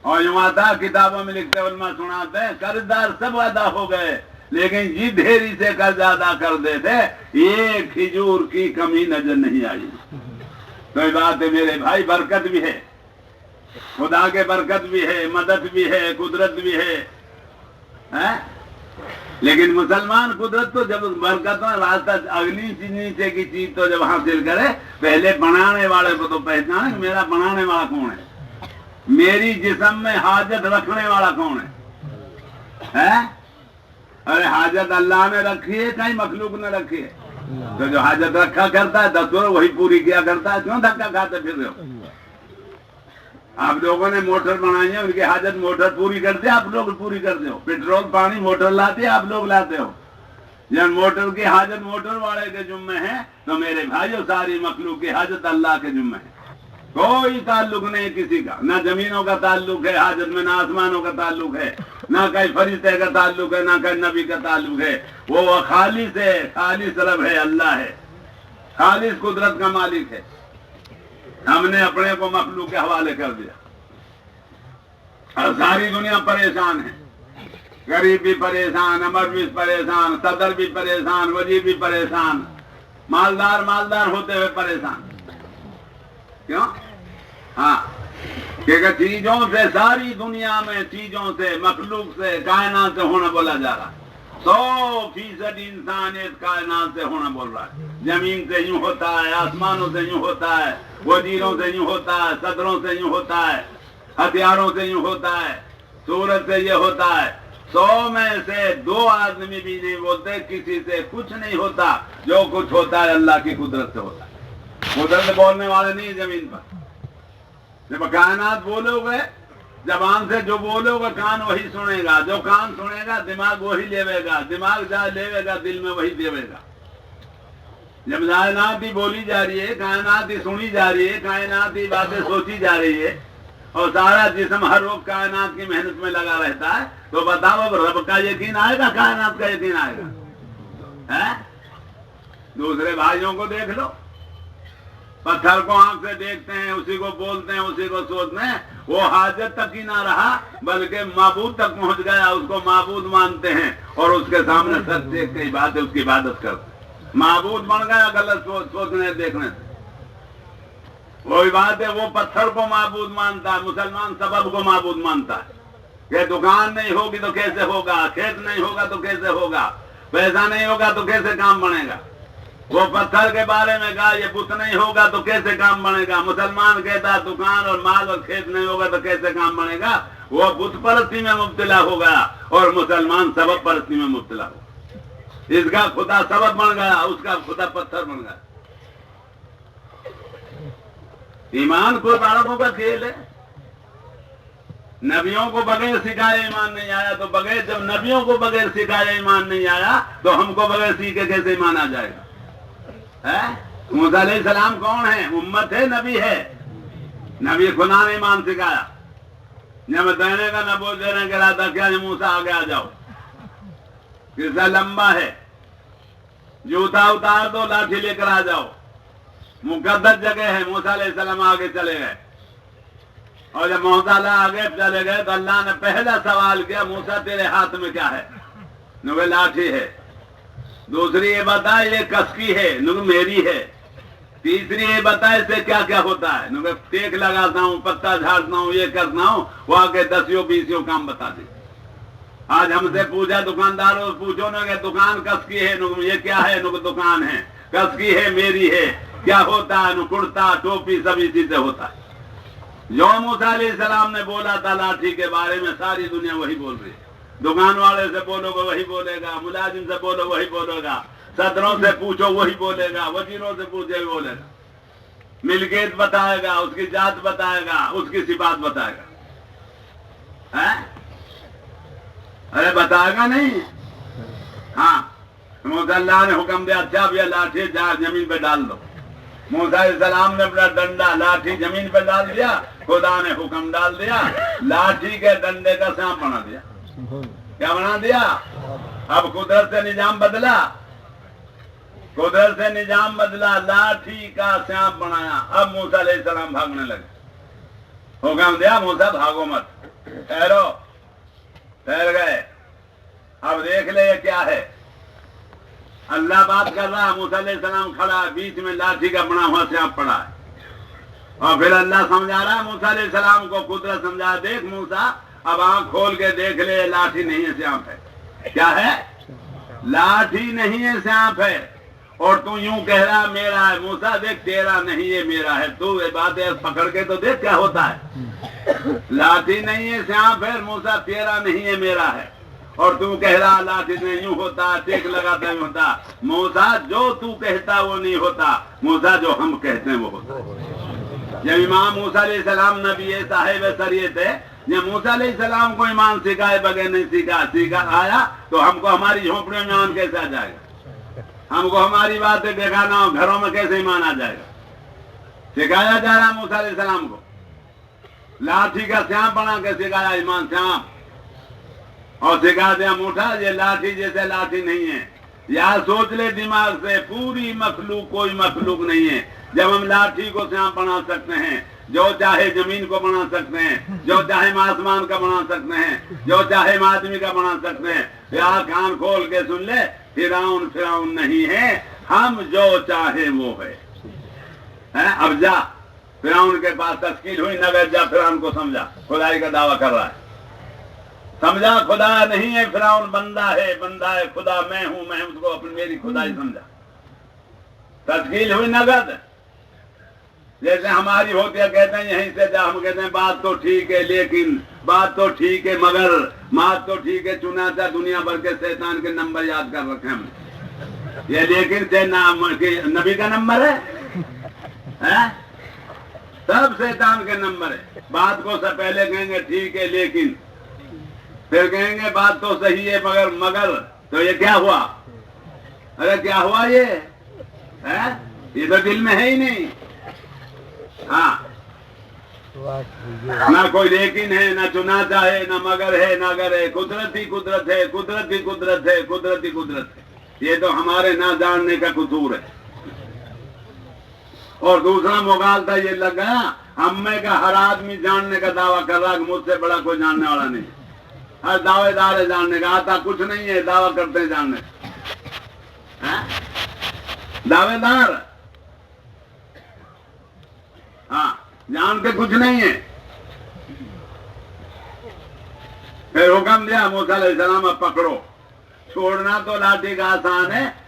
اور یوں آتا کتابوں میں لکھتے علماء سناتے ہیں قرضدار سب ادا ہو گئے لیکن جی ڈھیری سے قرض ادا کر دیتے ایک کھجور کی کمی نظر نہیں آئی۔ تو یہ بات ہے میرے بھائی، برکت بھی ہے، خدا کے برکت بھی ہے، مدد بھی ہے، قدرت بھی ہے، لیکن مسلمان قدرت تو جب برکت میں راستہ اگلی نیچے کی چیز تو جب حاصل کرے پہلے بنانے والے کو تو پہچانے میرا بنانے والا کون ہے، میری جسم میں حاجت رکھنے والا کون ہے؟ ارے حاجت اللہ نے رکھی ہے کہیں مخلوق نے رکھی ہے؟ تو جو حاجت رکھا کرتا ہے 10 وہی پوری کیا کرتا ہے، کیوں دھکا کھاتے پھر رہے ہو؟ آپ لوگوں نے موٹر بنائی ہے، ان کی حاجت موٹر پوری کرتے آپ لوگ پوری کرتے ہو، پیٹرول پانی موٹر لاتے آپ لوگ لاتے ہو۔ جب موٹر کی حاجت موٹر والے کے ذمہ ہے تو میرے بھائیو ساری مخلوق کی حاجت اللہ کے ذمہ ہے، کوئی تعلق نہیں کسی کا، نہ زمینوں کا تعلق ہے حاجت میں، نہ آسمانوں کا تعلق ہے، نہ کہیں فرشتے کا تعلق ہے، نہ کہیں نبی کا تعلق ہے، وہ خالص ہے، خالص رب ہے، اللہ ہے، خالص قدرت کا مالک ہے۔ ہم نے اپنے کو مخلوق کے حوالے کر دیا اور ساری دنیا پریشان ہے، غریب بھی پریشان، امر بھی پریشان، صدر بھی پریشان، وزیر بھی پریشان، مالدار ہوتے ہوئے پریشان۔ کیوں؟ ہاں کیونکہ چیزوں سے، ساری دنیا میں چیزوں سے، مخلوق سے، کائنات سے ہونا بولا جا رہا ہے۔ 100% انسان اس کائنات سے ہونا بول رہا ہے، زمین سے یوں ہوتا ہے، آسمانوں سے یوں ہوتا ہے، وزیروں سے یوں ہوتا ہے، صدروں سے یوں ہوتا ہے، ہتھیاروں سے یوں ہوتا ہے، سورج سے یہ ہوتا ہے۔ 100 میں سے 2 آدمی بھی نہیں بولتے کسی سے کچھ نہیں ہوتا، جو کچھ ہوتا ہے اللہ کی قدرت سے ہوتا ہے۔ قدرت بولنے والے نہیں زمین پر، جب کائنات بولو گے زبان سے جو بولو گے کان وہی سنے گا، جو کان سنے گا دماغ وہی لیوے گا، دماغ جہاں لیوے گا دل میں وہی دیوے گا۔ جب کائنات ہی بولی جا رہی ہے، کائنات ہی سنی جا رہی ہے، کائنات ہی باتیں سوچی جا رہی ہے اور سارا جسم ہر وقت کائنات کی محنت میں لگا رہتا ہے، تو بتاؤ اب رب کا یقین آئے گا کائنات کا یقین آئے گا؟ دوسرے بھائیوں کو دیکھ لو، پتھر کو آنکھ سے دیکھتے ہیں، اسی کو بولتے ہیں، اسی کو سوچتے ہیں، وہ حاجت تک ہی نہ رہا بلکہ معبود تک پہنچ گیا، اس کو معبود مانتے ہیں اور اس کے سامنے سر دیکھ کے اس کی عبادت کرتے ہیں۔ معبود بن گیا غلط سوچنے دیکھنے سے۔ وہی بات ہے، وہ پتھر کو معبود مانتا ہے، مسلمان سبب کو معبود مانتا ہے کہ دکان نہیں ہوگی تو کیسے ہوگا، کھیت نہیں ہوگا تو کیسے ہوگا، پیسہ نہیں ہوگا تو کیسے کام بنے گا۔ وہ پتھر کے بارے میں کہا یہ بت نہیں ہوگا تو کیسے کام بنے گا. مسلمان کہتا دکان اور مال اور کھیت نہیں ہوگا تو کیسے کام بنے گا. وہ بت پرستی میں مبتلا ہو گیا اور مسلمان سبب پرستی میں مبتلا ہو گیا. اس کا خدا سبب بن گیا, اس کا خدا پتھر بن گیا. ایمان کوئی بالکوں کا کھیل ہے. نبیوں کو بغیر سکھائے ایمان نہیں آیا تو بغیر, جب نبیوں کو بغیر سکھائے ایمان نہیں آیا تو ہم کو بغیر سیکھے کیسے ایمان آ جائے گا. موسیٰ علیہ السلام کون ہے؟ امت ہے, نبی ہے. نبی خدا نے ایمان سکھایا. جب دینے کا نہ بول دینے کے رہا تھا کیا موسیٰ آگے آ جاؤ, قصہ لمبا ہے. جوتا اتار دو, لاٹھی لے کر آ جاؤ. مقدس جگہ ہے. موسیٰ علیہ السلام آگے چلے گئے اور جب موسیٰ آگے چلے گئے تو اللہ نے پہلا سوال کیا, موسیٰ تیرے ہاتھ میں کیا ہے؟ نوے لاٹھی ہے. دوسری یہ بتا یہ کس کی ہے؟ نوے میری ہے. تیسری یہ بتا اس سے کیا کیا ہوتا ہے؟ نوے ٹیک لگاتا ہوں, پتا جھاڑتا ہوں, یہ کرتا ہوں. وہ آگے 10-20 کام بتا دی. آج ہم سے پوچھا دکانداروں پوچھو نا کہ دکان کس کی ہے؟ یہ کیا ہے؟ دکان ہے. کس کی ہے؟ میری ہے. کیا ہوتا ہے؟ کرتا ٹوپی سب اسی سے ہوتا ہے. جو موسیٰ علیہ السلام نے بولا تھا لاٹھی کے بارے میں ساری دنیا وہی بول رہی ہے. دکان والے سے بولو گے وہی بولے گا, ملازم سے بولو وہی بولے گا, صدروں سے پوچھو وہی بولے گا, وزیروں سے پوچھے وہی بولے گا. ملکیت بتائے گا, اس کی ذات بتائے گا, اس کی صفات بتائے گا. ارے بتائے گا نہیں. ہاں موسیٰ اللہ نے حکم دیا اچھا بھی لاٹھی زمین پہ ڈال دو. موسیٰ علیہ السلام نے اپنا ڈنڈا لاٹھی زمین پہ ڈال دیا. خدا نے حکم ڈال دیا, لاٹھی کے ڈنڈے کا سانپ بنا دیا. کیا بنا دیا؟ اب قدرت سے نظام بدلا, قدرت سے نظام بدلا, لاٹھی کا سانپ بنایا. اب موسیٰ علیہ السلام بھاگنے لگے. حکم دیا موسیٰ بھاگو مت, ٹھہرو. ٹھہر گئے. اب دیکھ لے یہ کیا ہے. اللہ بات کر رہا, موسیٰ علیہ السلام کھڑا ہے, بیچ میں لاٹھی کا بنا ہوا سانپ پڑا ہے. اور پھر اللہ سمجھا رہا ہے موسیٰ علیہ السلام کو, قدرت سمجھا دیکھ موسیٰ اب آنکھ کھول کے دیکھ لے, لاٹھی نہیں ہے سانپ ہے. کیا ہے؟ لاٹھی نہیں ہے سانپ ہے. اور تو یوں کہہ رہا میرا ہے. موسیٰ دیکھ تیرا نہیں ہے میرا ہے. تو یہ بات ہے پکڑ کے تو دیکھ کیا ہوتا ہے. لاٹھی نہیں ہے سانپ ہے. موسیٰ تیرا نہیں ہے میرا ہے. اور تو کہہ رہا لاٹھی نہیں یوں ہوتا, ٹیک لگاتا نہیں ہوتا. موسیٰ جو تو کہتا وہ نہیں ہوتا, موسیٰ جو ہم کہتے ہیں وہ ہوتا. جب امام موسیٰ علیہ السلام نبی صاحب شریعت ہے, جب موسیٰ علیہ السلام کو ایمان سکھائے بغیر نہیں سیکھا آیا تو ہم کو ہماری جھونپڑیوں میں ایمان کیسے آ جائے گا؟ ہم کو ہماری باتیں دیکھانا ہو گھروں میں کیسے ایمان آ جائے گا؟ سکھایا جا رہا موسیٰ علیہ السلام کو, لاٹھی کا سانپ بنا کے سکھایا ایمان سانپ, اور سکھا دیا موٹا یہ لاٹھی جیسے لاٹھی نہیں ہے. یا سوچ لے دماغ سے, پوری مخلوق کوئی مخلوق نہیں ہے. جب ہم لاٹھی کو سانپ بنا سکتے ہیں, جو چاہے زمین کو بنا سکتے ہیں, جو چاہے آسمان کا بنا سکتے ہیں, جو چاہے آدمی کا بنا سکتے ہیں. یا کان کھول کے سن لے, فرعون نہیں ہے, ہم جو چاہے وہ ہے. اب جا فرعون کے پاس تشکیل ہوئی نگر, جا فرعون کو سمجھا خدائی کا دعویٰ کر رہا ہے. سمجھا خدا نہیں ہے فرعون, بندہ ہے خدا میں ہوں, میں اس کو اپنی میری خدائی سمجھا. تشکیل ہوئی نگد, جیسے ہماری ہوتی ہے کہتے ہیں یہیں سے جا, ہم کہتے ہیں بات تو ٹھیک ہے لیکن, بات تو ٹھیک ہے مگر, بات تو ٹھیک ہے چنانچہ دنیا بھر کے شیطان کے نمبر یاد کر رکھے ہم نے. یہ لیکن سے نبی کا نمبر ہے, سب شیطان کے نمبر ہے. بات کو سے پہلے کہیں گے ٹھیک ہے لیکن, پھر کہیں گے بات تو صحیح ہے مگر تو یہ کیا ہوا؟ ارے کیا ہوا یہ تو دل میں ہے ہی نہیں. ہاں نہ کوئی لیکن ہے, نہ چنانچہ ہے, نہ مگر ہے, نہ اگر ہے. قدرت ہی قدرت ہے, قدرت ہی قدرت ہے, قدرت ہی قدرت ہے. یہ تو ہمارے نہ جاننے کا قصور ہے. اور دوسرا مغالطہ یہ لگ گیا, ہم میں کا ہر آدمی جاننے کا دعویٰ کر رہا کہ مجھ سے بڑا کوئی جاننے والا نہیں. ہر دعوے دار ہے جاننے کا, آتا کچھ نہیں ہے, دعویٰ کرتے ہیں جاننے کا. دعوے دار ہاں جانتے کچھ نہیں ہے. پھر حکم دیا موسیٰ علیہ السلام اب پکڑو. چھوڑنا تو لاٹھی کا آسان ہے,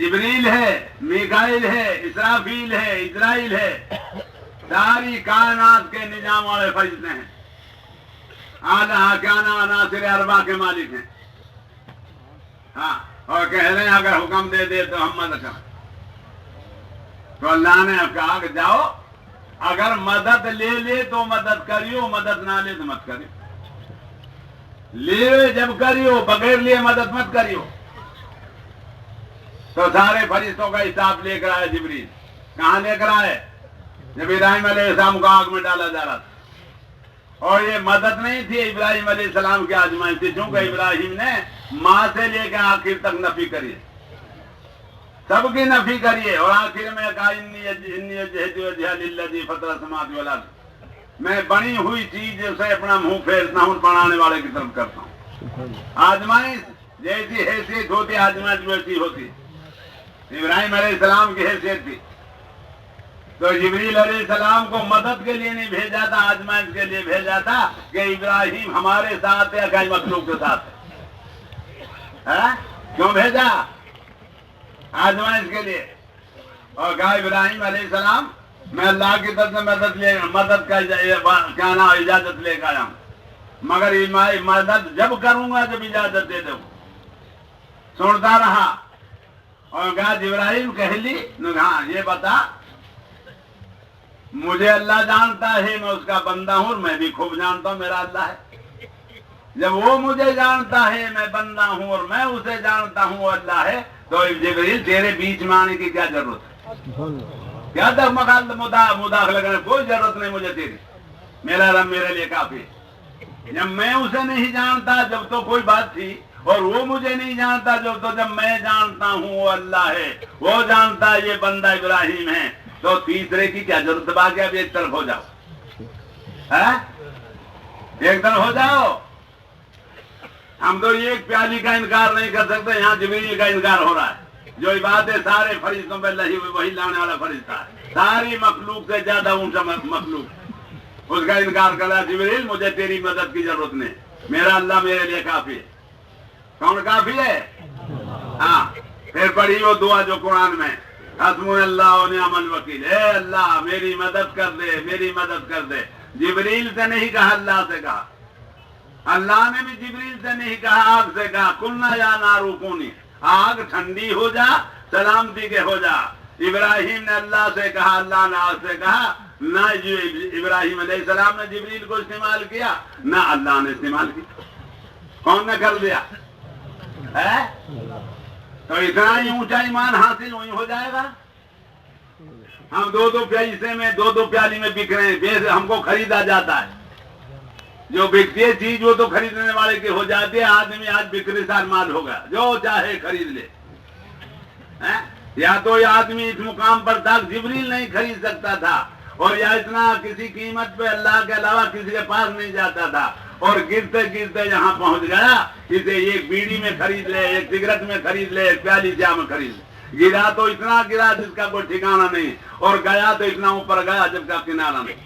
جبریل ہے، میکائیل ہے، اسرافیل ہے، اسرائیل ہے، ساری کائنات کے نظام والے فرشتے ہیں، اعلی حکانا عناصر اربع کے مالک ہیں. ہاں، اور کہہ رہے ہیں اگر حکم دے دے تو ہم مدد کریں. تو اللہ نے کہا کہ جاؤ، اگر مدد لے لے تو مدد کریو، مدد نہ لے تو مت کریو. لے جب کریو، بغیر لیے مدد مت کریو. تو سارے فرشتوں کا حساب لے کر آئے جبریل. کہاں لے کر آئے؟ جب ابراہیم علیہ السلام کو آگ میں ڈالا جا رہا تھا. اور یہ مدد نہیں تھی ابراہیم علیہ السلام کی آزمائش تھی، چونکہ ابراہیم نے ماں سے لے کے آخر تک نفی کری، سب کی نفی کریے، اور آخر میں کہا انی وجہت وجہی للذی فطر السماوات والارض، میں بنی ہوئی چیز سے اپنا منہ پھیرتا ہوں، بنانے والے کی طرف کرتا ہوں. آزمائش جیسی حیثیت ہوتی، آزمائش ویسی ہوتی. ابراہیم علیہ السلام کی حیثیت تھی تو جبریل علیہ السلام کو مدد کے لیے نہیں بھیجا تھا، آزمائش کے لیے بھیجا تھا کہ ابراہیم ہمارے ساتھ ہے کہ مخلوق کے ساتھ ہے. کیوں بھیجا؟ آزمائش کے لیے. اور کہا ابراہیم علیہ السلام میں اللہ کی طرف سے مدد کا کیا نا اجازت لے کے آیا ہوں، مگر مدد جب کروں گا جب اجازت دے دو. سنتا رہا اور کہا جبرائیل کہہ لی، ہاں یہ بتا، مجھے اللہ جانتا ہے، میں اس کا بندہ ہوں، میں بھی خوب جانتا ہوں میرا اللہ ہے. جب وہ مجھے جانتا ہے میں بندہ ہوں اور میں اسے جانتا ہوں وہ اللہ ہے، تو جبریل تیرے بیچ میں آنے کی کیا ضرورت ہے؟ کیا مداخلہ کرنے؟ کوئی ضرورت نہیں مجھے تیری، میرا رب میرے لیے کافی ہے. جب میں اسے نہیں جانتا جب تو کوئی بات تھی، اور وہ مجھے نہیں جانتا جب میں جانتا ہوں وہ اللہ ہے، وہ جانتا ہے یہ بندہ ابراہیم ہے، تو تیسرے کی کیا ضرورت ہے؟ باقی اب ایک طرف ہو جاؤ، ایک طرف ہو جاؤ. ہم تو ایک پیالی کا انکار نہیں کر سکتے، یہاں جبریل کا انکار ہو رہا ہے. جو باتیں سارے فرشتوں پہ لہی ہوئی وہی لانے والا فرشتہ ہے، ساری مخلوق سے زیادہ اونچا مخلوق، اس کا انکار کر رہا ہے. جبریل مجھے تیری مدد کی ضرورت نہیں، میرا اللہ میرے لیے کافی ہے. کون کافی ہے؟ ہاں. پھر پڑھی وہ دعا جو قرآن میں، حسبنا اللہ و نعم الوکیل، اے اللہ میری مدد کر دے، میری مدد کر دے. جبریل سے نہیں کہا، اللہ سے کہا. اللہ نے بھی جبریل سے نہیں کہا، آگ سے کہا. قلنا یا نار کونی، آگ ٹھنڈی ہو جا، سلامتی کے ہو جا. ابراہیم نے اللہ سے کہا، اللہ نے آگ سے کہا. نہ ابراہیم علیہ السلام نے جبریل کو استعمال کیا، نہ اللہ نے استعمال کیا. کون نے کر دیا ہے؟ تو اتنا ہی اونچا ایمان حاصل وہی ہو جائے گا. ہم دو پیسے میں دو پیالی میں بک رہے ہیں، ہم کو خریدا جاتا ہے. جو بکتی ہے چیز وہ تو خریدنے والے کی ہو جاتی ہے. آدمی آج بکری سار مال ہوگا، جو چاہے خرید لے. یا تو یہ آدمی اس مقام پر تھا، جبریل نہیں خرید سکتا تھا، اور یا اتنا کسی قیمت پہ اللہ کے علاوہ کسی کے پاس نہیں جاتا تھا، اور گرتے گرتے یہاں پہنچ گیا. اسے ایک بیڑی میں خرید لے، ایک سگریٹ میں خرید لے، ایک پیالی چائے میں خرید لے. گرا تو اتنا گرا جس کا کوئی ٹھکانا نہیں، اور گیا تو اتنا اوپر گیا جب کا کنارہ نہیں.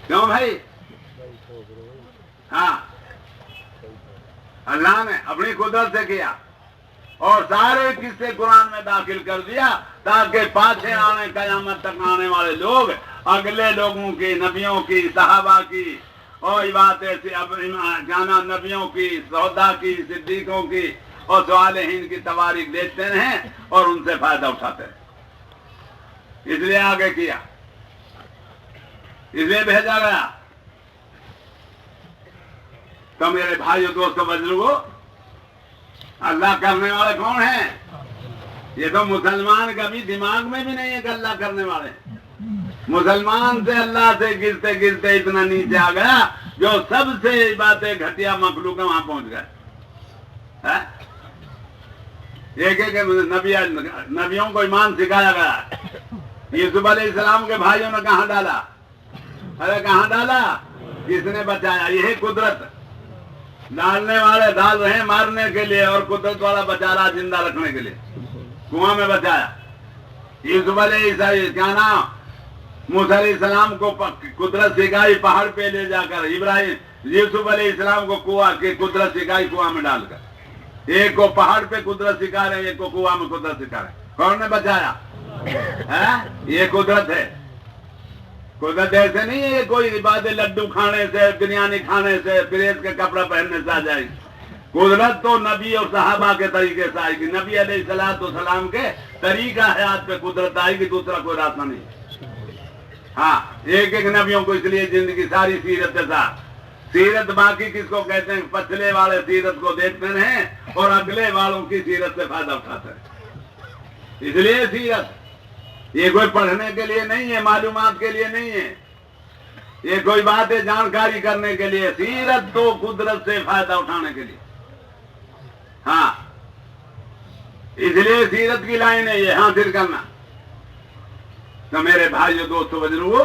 کیوں بھائی؟ ہاں، اللہ نے اپنی قدرت سے کیا، اور سارے قصے قرآن میں داخل کر دیا تاکہ پاچھے آنے قیامت تک آنے والے لوگ اگلے لوگوں کی، نبیوں کی، صحابہ کی، اور بات ایسی جانا نبیوں کی، سودا کی، صدیقوں کی اور صالحین کی تواریخ دیکھتے ہیں اور ان سے فائدہ اٹھاتے ہیں. اس لیے آگے کیا، اس لیے بھیجا گیا. تو میرے بھائیو دوستو بزرگو، اللہ کرنے والے کون ہیں؟ یہ تو مسلمان کا بھی دماغ میں بھی نہیں ہے کہ اللہ کرنے والے. مسلمان سے اللہ سے گرتے گرتے اتنا نیچے آ گیا جو سب سے باتیں گھٹیا مخلوق وہاں پہنچ گئے. ایک ایک نبیوں کو ایمان سکھایا گیا. یوسف علیہ السلام کے بھائیوں نے کہاں ڈالا؟ ارے کہاں ڈالا؟ کس نے بچایا؟ یہی قدرت. ڈالنے والے ڈال رہے ہیں مارنے کے لیے، اور قدرت والا بچا رہا زندہ رکھنے کے لیے. کنواں میں بچایا. یوسف علیہ کیا نام، موسیٰ علیہ السلام کو قدرت سکھائی پہاڑ پہ لے جا کر. ابراہیم یوسف علیہ السلام کو کنواں کی قدرت سکھائی کنواں میں ڈال کر. ایک کو پہاڑ پہ قدرت سکھا رہے ہیں، ایک کو کنواں میں قدرت سکھا رہے ہیں. کون نے بچایا؟ یہ قدرت ہے. قدرت ایسے نہیں ہے کوئی عبادت لڈو کھانے سے، بریانی کھانے سے، پریس کے کپڑا پہننے سے آ جائے گی. قدرت تو نبی اور صحابہ کے طریقے سے آئے گی. نبی علیہ السلام کے طریقہ حیات پہ قدرت آئے گی، دوسرا کوئی راستہ نہیں. ہاں، ایک ایک نبیوں کو اس لیے زندگی ساری سیرت کے ساتھ. سیرت باقی کس کو کہتے ہیں؟ پچھلے والے سیرت کو دیکھتے رہیں اور اگلے والوں کی سیرت سے فائدہ اٹھاتے ہیں. اس لیے سیرت یہ کوئی پڑھنے کے لیے نہیں ہے، معلومات کے لیے نہیں ہے، یہ کوئی بات ہے جانکاری کرنے کے لیے. سیرت تو قدرت سے فائدہ اٹھانے کے لیے. ہاں، اس لیے سیرت کی لائن ہے یہ حاصل کرنا. تو میرے بھائیو دوستو بزرگو،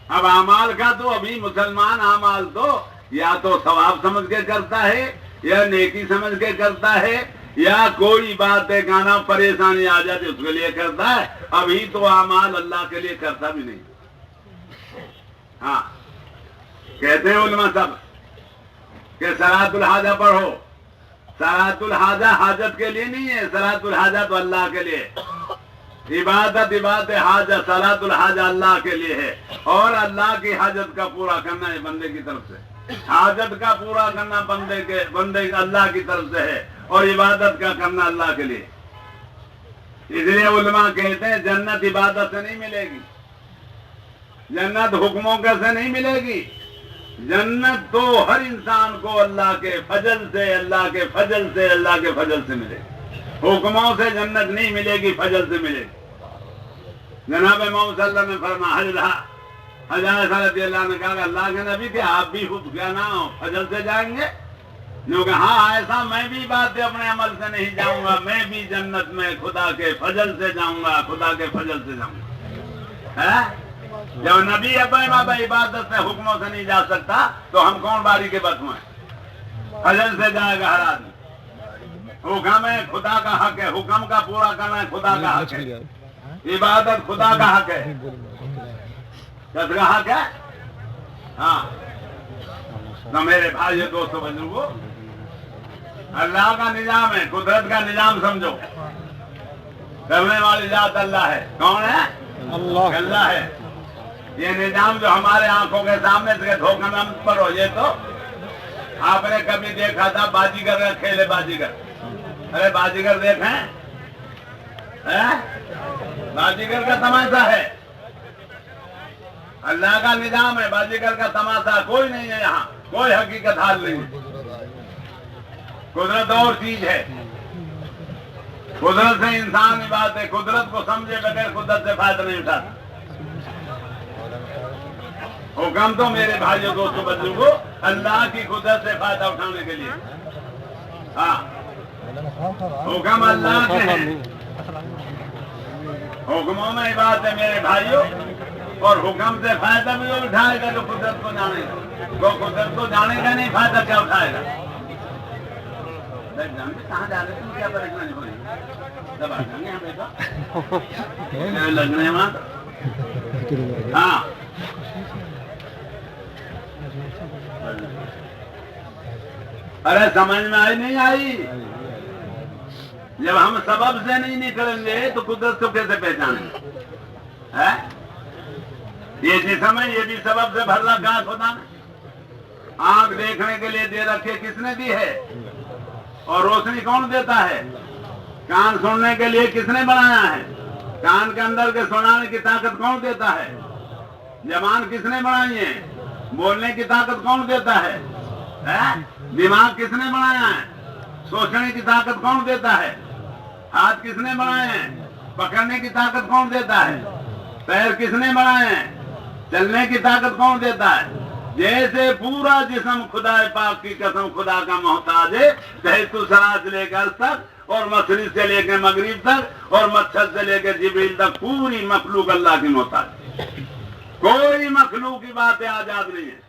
اب اعمال کا تو ابھی مسلمان اعمال تو یا تو ثواب سمجھ کے کرتا ہے، یا نیکی سمجھ کے کرتا ہے، یا کوئی بات ہے گانا پریشانی آ جاتی اس کے لیے کرتا ہے. ابھی تو اعمال اللہ کے لیے کرتا بھی نہیں. ہاں، کہتے ہیں علماء سب کہ صلاۃ الحاجہ پڑھو. صلاۃ الحاجہ حاجت کے لیے نہیں ہے، صلاۃ الحاجہ تو اللہ کے لیے. عبادت حاجت، صلاۃ الحاجہ اللہ کے لیے ہے، اور اللہ کی حاجت کا پورا کرنا ہے بندے کی طرف سے. حاجت کا پورا کرنا بندے اللہ کی طرف سے ہے، اور عبادت کا کرنا اللہ کے لیے. اس لیے علماء کہتے ہیں جنت عبادت سے نہیں ملے گی، جنت حکموں کے سے نہیں ملے گی. جنت تو ہر انسان کو اللہ کے فضل سے، اللہ کے فضل سے، اللہ کے فضل سے ملے گی. حکموں سے جنت نہیں ملے گی، فضل سے ملے گی. جناب محمد صلی اللہ علیہ وسلم نے فرمایا، حضرت رضی اللہ نے کہا کہ اللہ کے نبی کہ آپ بھی کیا نا فضل سے جائیں گے؟ جو کہ ہاں ایسا میں بھی بات اپنے عمل سے نہیں جاؤں گا، میں بھی جنت میں خدا کے فضل سے جاؤں گا، خدا کے فضل سے جاؤں گا. جب نبی اپنے بابا عبادت سے حکموں سے نہیں جا سکتا تو ہم کون باری کے بس ہیں؟ فضل سے جائے گا ہر آدمی. حکم ہے خدا کا حق ہے، حکم کا پورا کرنا ہے خدا کا حق ہے. عبادت خدا کا حق ہے، کس کا حق ہے؟ ہاں. تو میرے بھائی دوستو بزرگو، اللہ کا نظام ہے، قدرت کا نظام سمجھو. کرنے والی ذات اللہ ہے. کون ہے؟ اللہ ہے. یہ نظام جو ہمارے آنکھوں کے سامنے سے دھوکہ نہ پڑو. یہ تو آپ نے کبھی دیکھا تھا بازیگر کا کھیل ہے، بازیگر. ارے بازیگر دیکھیں، بازیگر کا تماشا ہے. اللہ کا نظام ہے، بازیگر کا تماشا کوئی نہیں ہے. یہاں کوئی حقیقت حال نہیں ہے. قدرت اور چیز ہے. قدرت سے انسان کی بات ہے، قدرت کو سمجھے بغیر قدرت سے فائدہ نہیں اٹھاتا. حکم تو میرے بھائیوں دوستوں بزرگوں اللہ کی قدرت سے فائدہ اٹھانے کے لیے. ہاں، حکم اللہ کے ہیں. حکموں میں بات ہے میرے بھائیوں، اور حکم سے فائدہ بھی وہ اٹھائے گا جو قدرت کو جانے گا. وہ قدرت کو جانے گا نہیں، فائدہ کیا اٹھائے گا؟ کہاں جا رہے تم؟ کیا پریشانی ہو رہی؟ جب آ جائیں گے ہم بیٹا لگنے وہاں. ہاں، ارے سمجھ میں آئی نہیں آئی؟ جب ہم سبب سے نہیں نکلیں گے تو قدرت کو کیسے پہچانیں گے؟ یہ جسم ہے، یہ بھی سبب سے بھر رکھا خدا نے. آنکھ دیکھنے کے لیے دے رکھے کس نے دی ہے؟ اور روشنی کون دیتا ہے؟ کان سننے کے لیے کس نے بنایا ہے؟ کان کے اندر کے سنانے کی طاقت کون دیتا ہے؟ زبان کس نے بنائی ہے؟ بولنے کی طاقت کون دیتا ہے؟ دماغ کس نے بنایا ہے؟ سوچنے کی طاقت کون دیتا ہے؟ ہاتھ کس نے بنائے ہیں؟ پکڑنے کی طاقت کون دیتا ہے؟ پیر کس نے بنائے ہیں؟ چلنے کی طاقت کون دیتا ہے؟ جیسے پورا جسم خدا پاک کی قسم خدا کا محتاج ہے. تو سرا سے لے کر تک، اور مشرق سے لے کے مغرب تک، اور مچھر سے لے کے جبریل تک پوری مخلوق اللہ کی محتاج. کوئی مخلوق کی باتیں آزاد نہیں ہے.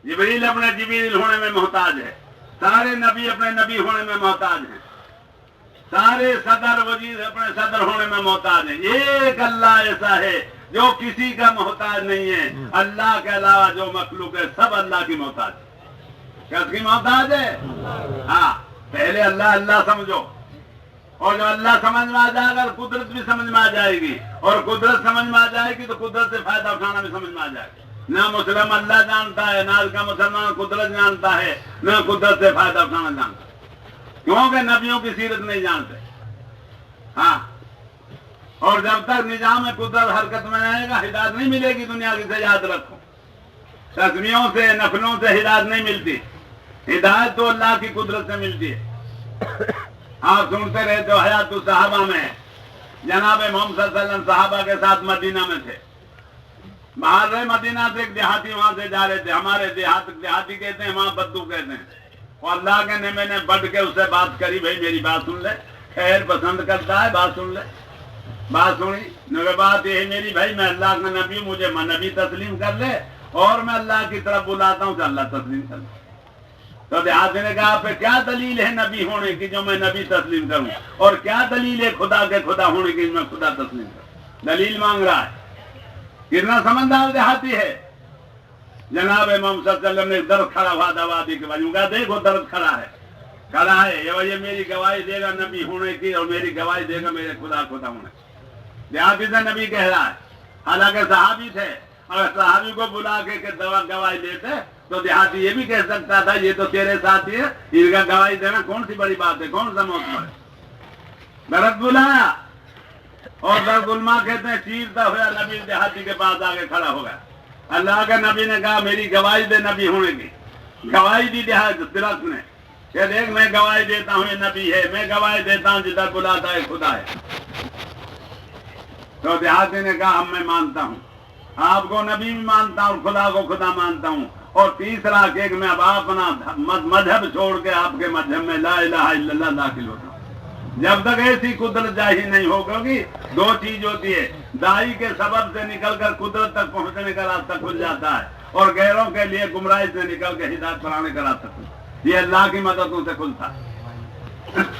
جبریل اپنے جبریل ہونے میں محتاج ہے، سارے نبی اپنے نبی ہونے میں محتاج ہیں، سارے صدر وزیر اپنے صدر ہونے میں محتاج ہیں. ایک اللہ ایسا ہے جو کسی کا محتاج نہیں ہے. اللہ کے علاوہ جو مخلوق ہے سب اللہ کی محتاج ہے. کس کی محتاج ہے؟ ہاں. پہلے اللہ اللہ سمجھو، اور جب اللہ سمجھ میں آ جائے گا قدرت بھی سمجھ میں آ جائے گی، اور قدرت سمجھ میں آ جائے گی تو قدرت سے فائدہ اٹھانا بھی سمجھ میں آ جائے گا۔ نہ مسلم اللہ جانتا ہے، نہ اس کا مسلمان قدرت جانتا ہے، نہ قدرت سے فائدہ اٹھانا جانتا ہے، کیونکہ نبیوں کی سیرت نہیں جانتے۔ ہاں، اور جب تک نظام قدرت حرکت میں آئے گا ہدایت نہیں ملے گی دنیا کی، سے یاد رکھو۔ تسمیوں سے نفلوں سے ہدایت نہیں ملتی، ہدایت تو اللہ کی قدرت سے ملتی ہے۔ آپ سنتے رہتے ہو حیات الصحابہ میں جناب محمد صلی اللہ علیہ وسلم صحابہ کے ساتھ مدینہ میں تھے، باہر رہے مدینہ سے، ایک دیہاتی وہاں سے جا رہے تھے، ہمارے دیہاتی کہتے ہیں، وہاں بدو کہتے ہیں، اور اللہ کے نبی نے بڑھ کے اس سے بات کری، بھائی میری بات سن لے، خیر پسند کرتا ہے، بات سن لے۔ بات سنی، نبی بات یہ ہے میری، بھائی میں اللہ کا نبی ہوں، مجھے نبی تسلیم کر لے، اور میں اللہ کی طرف بلاتا ہوں کہ اللہ تسلیم کر لے۔ تو دیہاتی نے کہا پہ کیا دلیل ہے نبی ہونے کی جو میں نبی تسلیم کروں، اور کیا دلیل ہے خدا کے خدا ہونے کی جو میں خدا تسلیم کروں؟ دلیل مانگ رہا ہے۔ کتنا سمجھدار دیہاتی ہے۔ جناب امام صلی اللہ علیہ وسلم نے درد کھڑا ہوا دعوی کے بعد، کہا دیکھو درد کھڑا ہے، یہ میری گواہی دے گا نبی ہونے کی، اور میری گواہی دے گا میرے خدا ہونے کی۔ دیہاتی سے نبی کہہ رہا ہے، حالانکہ صحابی تھے، اگر صحابی کو بلا کے گواہی دیتے تو دیہاتی یہ بھی کہہ سکتا تھا یہ تو تیرے ساتھی ہے، ان کا گواہی دینا کون سی بڑی بات ہے، کون سا موقع ہے۔ درد بلایا، اور درد علماء کہتے ہیں چیرتا ہوا نبی دیہاتی کے پاس آگے کھڑا ہو گیا۔ اللہ کے نبی نے کہا میری گواہی دے نبی ہونے کی۔ گواہی دی درخت نے کہ دیکھ میں گواہی دیتا ہوں یہ نبی ہے، میں گواہی دیتا ہوں جدھر بلاتا ہے خدا ہے۔ تو دیہاتی نے کہا اب میں مانتا ہوں، آپ کو نبی بھی مانتا ہوں، خدا کو خدا مانتا ہوں، اور تیسرا کہ میں اب اپنا مذہب چھوڑ کے آپ کے مذہب میں لا الہ الا اللہ داخل ہوتا ہوں۔ جب تک ایسی قدرت ظاہر نہیں ہوگی، دو چیز ہوتی ہے، داعی کے سبب سے نکل کر قدرت تک پہنچنے کا راستہ کھل جاتا ہے، اور غیروں کے لیے گمراہی سے نکل کے ہدایت پرانے کا راستہ کھلتا ہے۔ یہ اللہ کی مددوں سے کھلتا ہے۔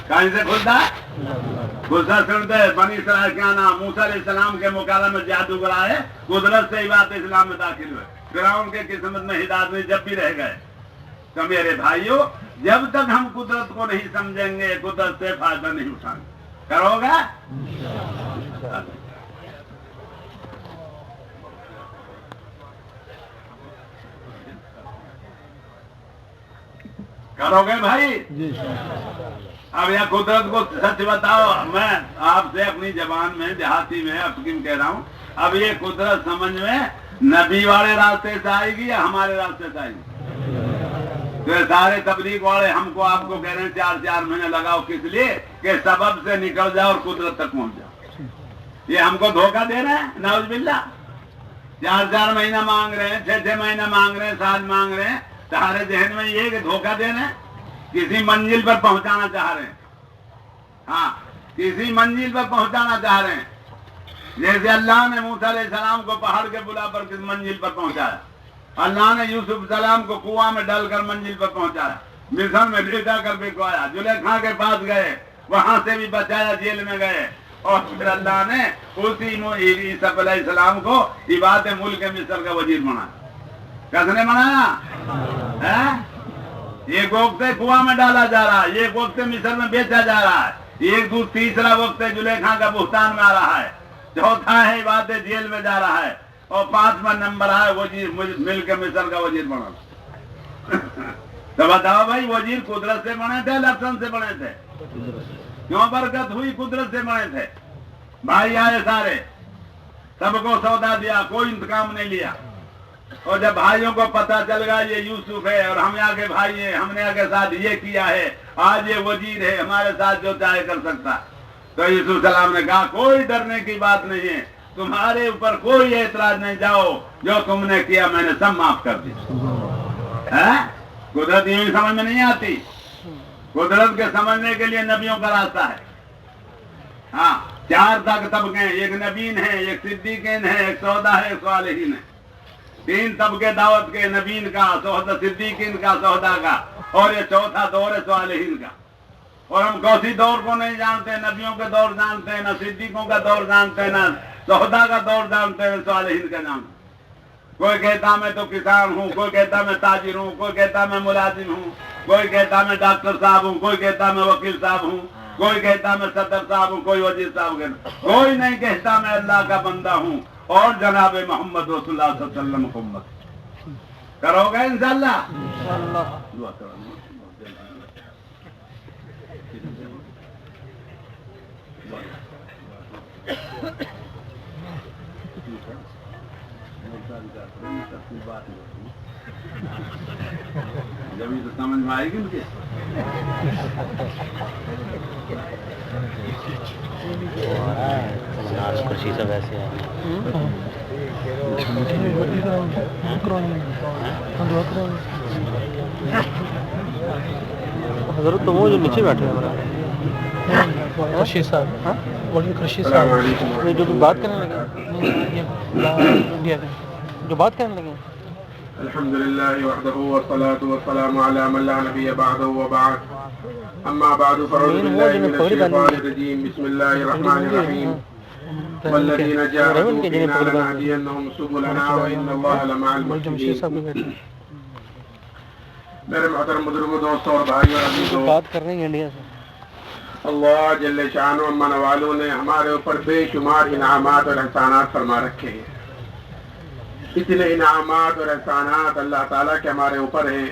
کہیں سے کھلتا ہے؟ غصہ سنتے ہیں بنی اسرائیل کیا نام موسیٰ علیہ السلام کے مقابلے میں جادوگر آئے، قدرت سے ہی بات اسلام میں داخل ہوئے، فرعون کے قسمت میں ہدایت نہیں، جب بھی رہ گئے۔ تو میرے بھائیوں، جب تک ہم قدرت کو نہیں سمجھیں گے قدرت سے فائدہ نہیں اٹھائیں گے۔ کرو گے؟ کرو گے بھائی؟ اب یہ قدرت کو سچ بتاؤ، میں آپ سے اپنی زبان میں دیہاتی میں حکیم کہہ رہا ہوں، اب یہ قدرت سمجھ میں نبی والے راستے سے آئے گی یا ہمارے راستے سے آئے گی؟ تو سارے تبلیغ والے ہم کو آپ کو کہہ رہے ہیں 4 مہینے لگاؤ، کس لیے کہ سبب سے نکل جاؤ اور قدرت تک پہنچ جاؤ۔ یہ ہم کو دھوکہ دے رہے ہیں، نعوذ باللہ۔ 4 مہینہ مانگ رہے ہیں، 6 مہینہ مانگ رہے ہیں، سال مانگ رہے ہیں، تمہارے ذہن میں یہ کہ دھوکہ دے رہے ہیں، کسی منزل پر پہنچانا چاہ رہے ہیں۔ ہاں، کسی منزل پر پہنچانا چاہ رہے ہیں، جیسے اللہ نے موسیٰ علیہ السلام کو پہاڑ کے بلا پر کس منزل پر پہنچایا، اللہ نے یوسف السلام کو کنواں میں ڈال کر منزل پر پہنچایا، مصر میں بھیجا کر بھگوایا، زلیخا کے پاس گئے، وہاں سے بھی بچایا، جیل میں گئے، اور پھر اللہ نے اسی عیسیٰ علیہ السلام کو عباد ملک مصر کا وزیر بنایا۔ کس نے بنایا؟ ایک وقت کنواں میں ڈالا جا رہا ہے، ایک وقت مصر میں بیچا جا رہا ہے، ایک تیسرا وقت زلیخا کا بہتان میں آ رہا ہے، چوتھا ہے عباد جیل میں جا رہا ہے، اور 5واں نمبر ہے وزیر ملک مصر کا وزیر بنا۔ تو بتاؤ بھائی، وزیر قدرت سے بنے تھے الیکشن سے بنے تھے؟ کیوں برکت ہوئی؟ قدرت سے بنے تھے۔ بھائی آئے سارے، سب کو سودا دیا، کوئی انتقام نہیں لیا، اور جب بھائیوں کو پتا چل گیا یہ یوسف ہے اور ہم آگے بھائی ہیں، ہم نے آگے ساتھ یہ کیا ہے، آج یہ وزیر ہے، ہمارے ساتھ جو چاہے کر سکتا، تو یوسف السلام نے کہا کوئی ڈرنے کی بات نہیں ہے، تمہارے اوپر کوئی اعتراض نہیں، جاؤ جو تم نے کیا میں نے سب معاف کر دیا۔ قدرت یوں سمجھ میں نہیں آتی، قدرت کے سمجھنے کے لیے نبیوں کا راستہ ہے۔ ہاں، 4 تک طبقے ہیں، ایک نبین ہے، ایک صدیقین ہے، ایک سودا ہے، ایک صالحین ہے۔ 3 طبقے دعوت کے، نبین کا، صدیقین کا، سودا کا، اور یہ چوتھا دور ہے صالحین کا۔ اور ہم کوسی دور کو نہیں جانتے، نبیوں کے دور جانتے ہیں، نہ صدیقوں کا دور جانتے ہیں، نہ سودا کا دور جانتے ہیں، صالحین کا جانتے ہیں۔ کوئی کہتا میں تو کسان ہوں، کوئی کہتا میں تاجر ہوں، کوئی کہتا میں ملازم ہوں، کوئی کہتا میں ڈاکٹر صاحب ہوں، کوئی کہتا میں وکیل صاحب ہوں، کوئی کہتا میں صدر صاحب ہوں، کوئی وزیر صاحب ہوں، کوئی نہیں کہتا میں اللہ کا بندہ ہوں اور جناب محمد رسول اللہ صلی اللہ علیہ وسلم کو امت کرو گے انشاءاللہ؟ دعا کرو۔ جبھی تو سمجھ میں آئے گی مجھے۔ خوشی سے ویسے ہے حضرت تو وہ جو نیچے بیٹھے ہیں خورشید صاحب، خورشید صاحب جو بات کرنے لگے، جو بات کرنے لگے۔ الحمد لله وحده والصلاة والسلام على من لا نبي بعده وبعد أما بعد فأعوذ بالله من الشيطان الرجيم بسم الله الرحمن الرحيم والذين جاهدوا فينا لنهدينهم سبلنا وإن الله لمع المحسنين۔ میرے محترم بزرگوں، دوستوں اور بھائیوں اور عزیزوں، بات کر رہے ہیں انڈیا سے۔ اللہ جل شانہ و من والوں نے ہمارے اوپر بے شمار انعامات اور احسانات فرما رکھے ہیں۔ اتنے انعامات اور احسانات اللہ تعالیٰ کے ہمارے اوپر ہیں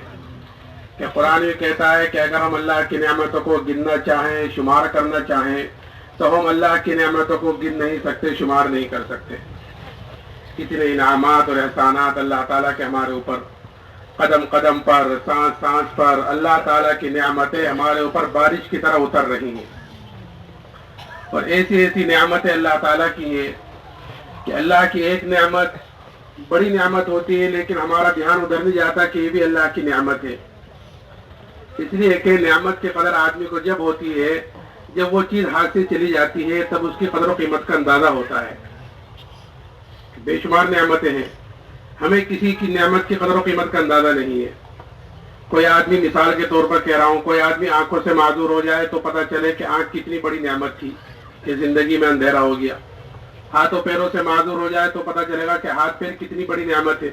کہ قرآن یہ کہتا ہے کہ اگر ہم اللہ کی نعمتوں کو گننا چاہیں، شمار کرنا چاہیں، تو ہم اللہ کی نعمتوں کو گن نہیں سکتے، شمار نہیں کر سکتے۔ اتنے انعامات اور احسانات اللہ تعالیٰ کے ہمارے اوپر، قدم قدم پر، سانس سانس پر اللہ تعالیٰ کی نعمتیں ہمارے اوپر بارش کی طرح اتر رہی ہیں۔ اور ایسی ایسی نعمتیں اللہ تعالیٰ کی ہیں کہ اللہ کی ایک نعمت بڑی نعمت ہوتی ہے لیکن ہمارا دھیان ادھر نہیں جاتا کہ یہ بھی اللہ کی نعمت ہے۔ اس لیے کہ نعمت کی قدر آدمی کو جب ہوتی ہے جب وہ چیز ہاتھ سے چلی جاتی ہے، تب اس کی قدر و قیمت کا اندازہ ہوتا ہے۔ بے شمار نعمتیں ہیں، ہمیں کسی کی نعمت کی قدر و قیمت کا اندازہ نہیں ہے۔ کوئی آدمی، مثال کے طور پر کہہ رہا ہوں، کوئی آدمی آنکھوں سے معذور ہو جائے تو پتہ چلے کہ آنکھ کتنی بڑی نعمت تھی کہ زندگی میں اندھیرا ہو گیا۔ ہاتھوں پیروں سے معذور ہو جائے تو پتہ چلے گا کہ ہاتھ پیر کتنی بڑی نعمت ہے۔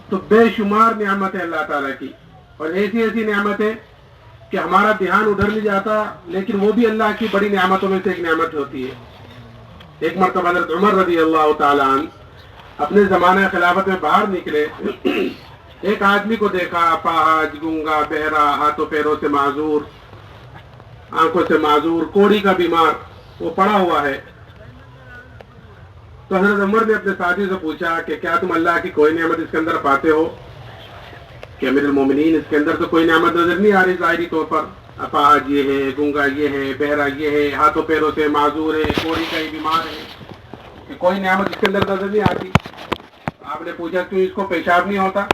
تو بے شمار نعمت ہے اللہ تعالیٰ کی، اور ایسی ایسی نعمتیں کہ ہمارا دھیان ادھر نہیں جاتا، لیکن وہ بھی اللہ کی بڑی نعمتوں میں سے ایک نعمت ہوتی ہے۔ ایک مرتبہ حضرت عمر رضی اللہ تعالیٰ عنہ اپنے زمانہ خلافت میں باہر نکلے، ایک آدمی کو دیکھا، اپاہج، گونگا، بہرا، ہاتھوں پیروں سے معذور، آنکھوں سے معذور، کوڑی کا بیمار، وہ پڑا ہوا ہے۔ تو حضرت عمر نے اپنے ساتھی سے پوچھا کہ کیا تم اللہ کی کوئی نعمت اس کے اندر پاتے ہو؟ کہ امیر المومنین، اس کے اندر تو کوئی نعمت نظر نہیں آ رہی ظاہری طور پر، اپاہج یہ ہے، گونگا یہ ہے، بہرا یہ ہے، ہاتھوں پیروں سے معذور ہے، کوڑی کا ہی بیمار ہے، کہ کوئی نعمت اس کے اندر نظر نہیں آتی۔ آپ نے پوچھا کیوں اس کو پیشاب نہیں ہوتا؟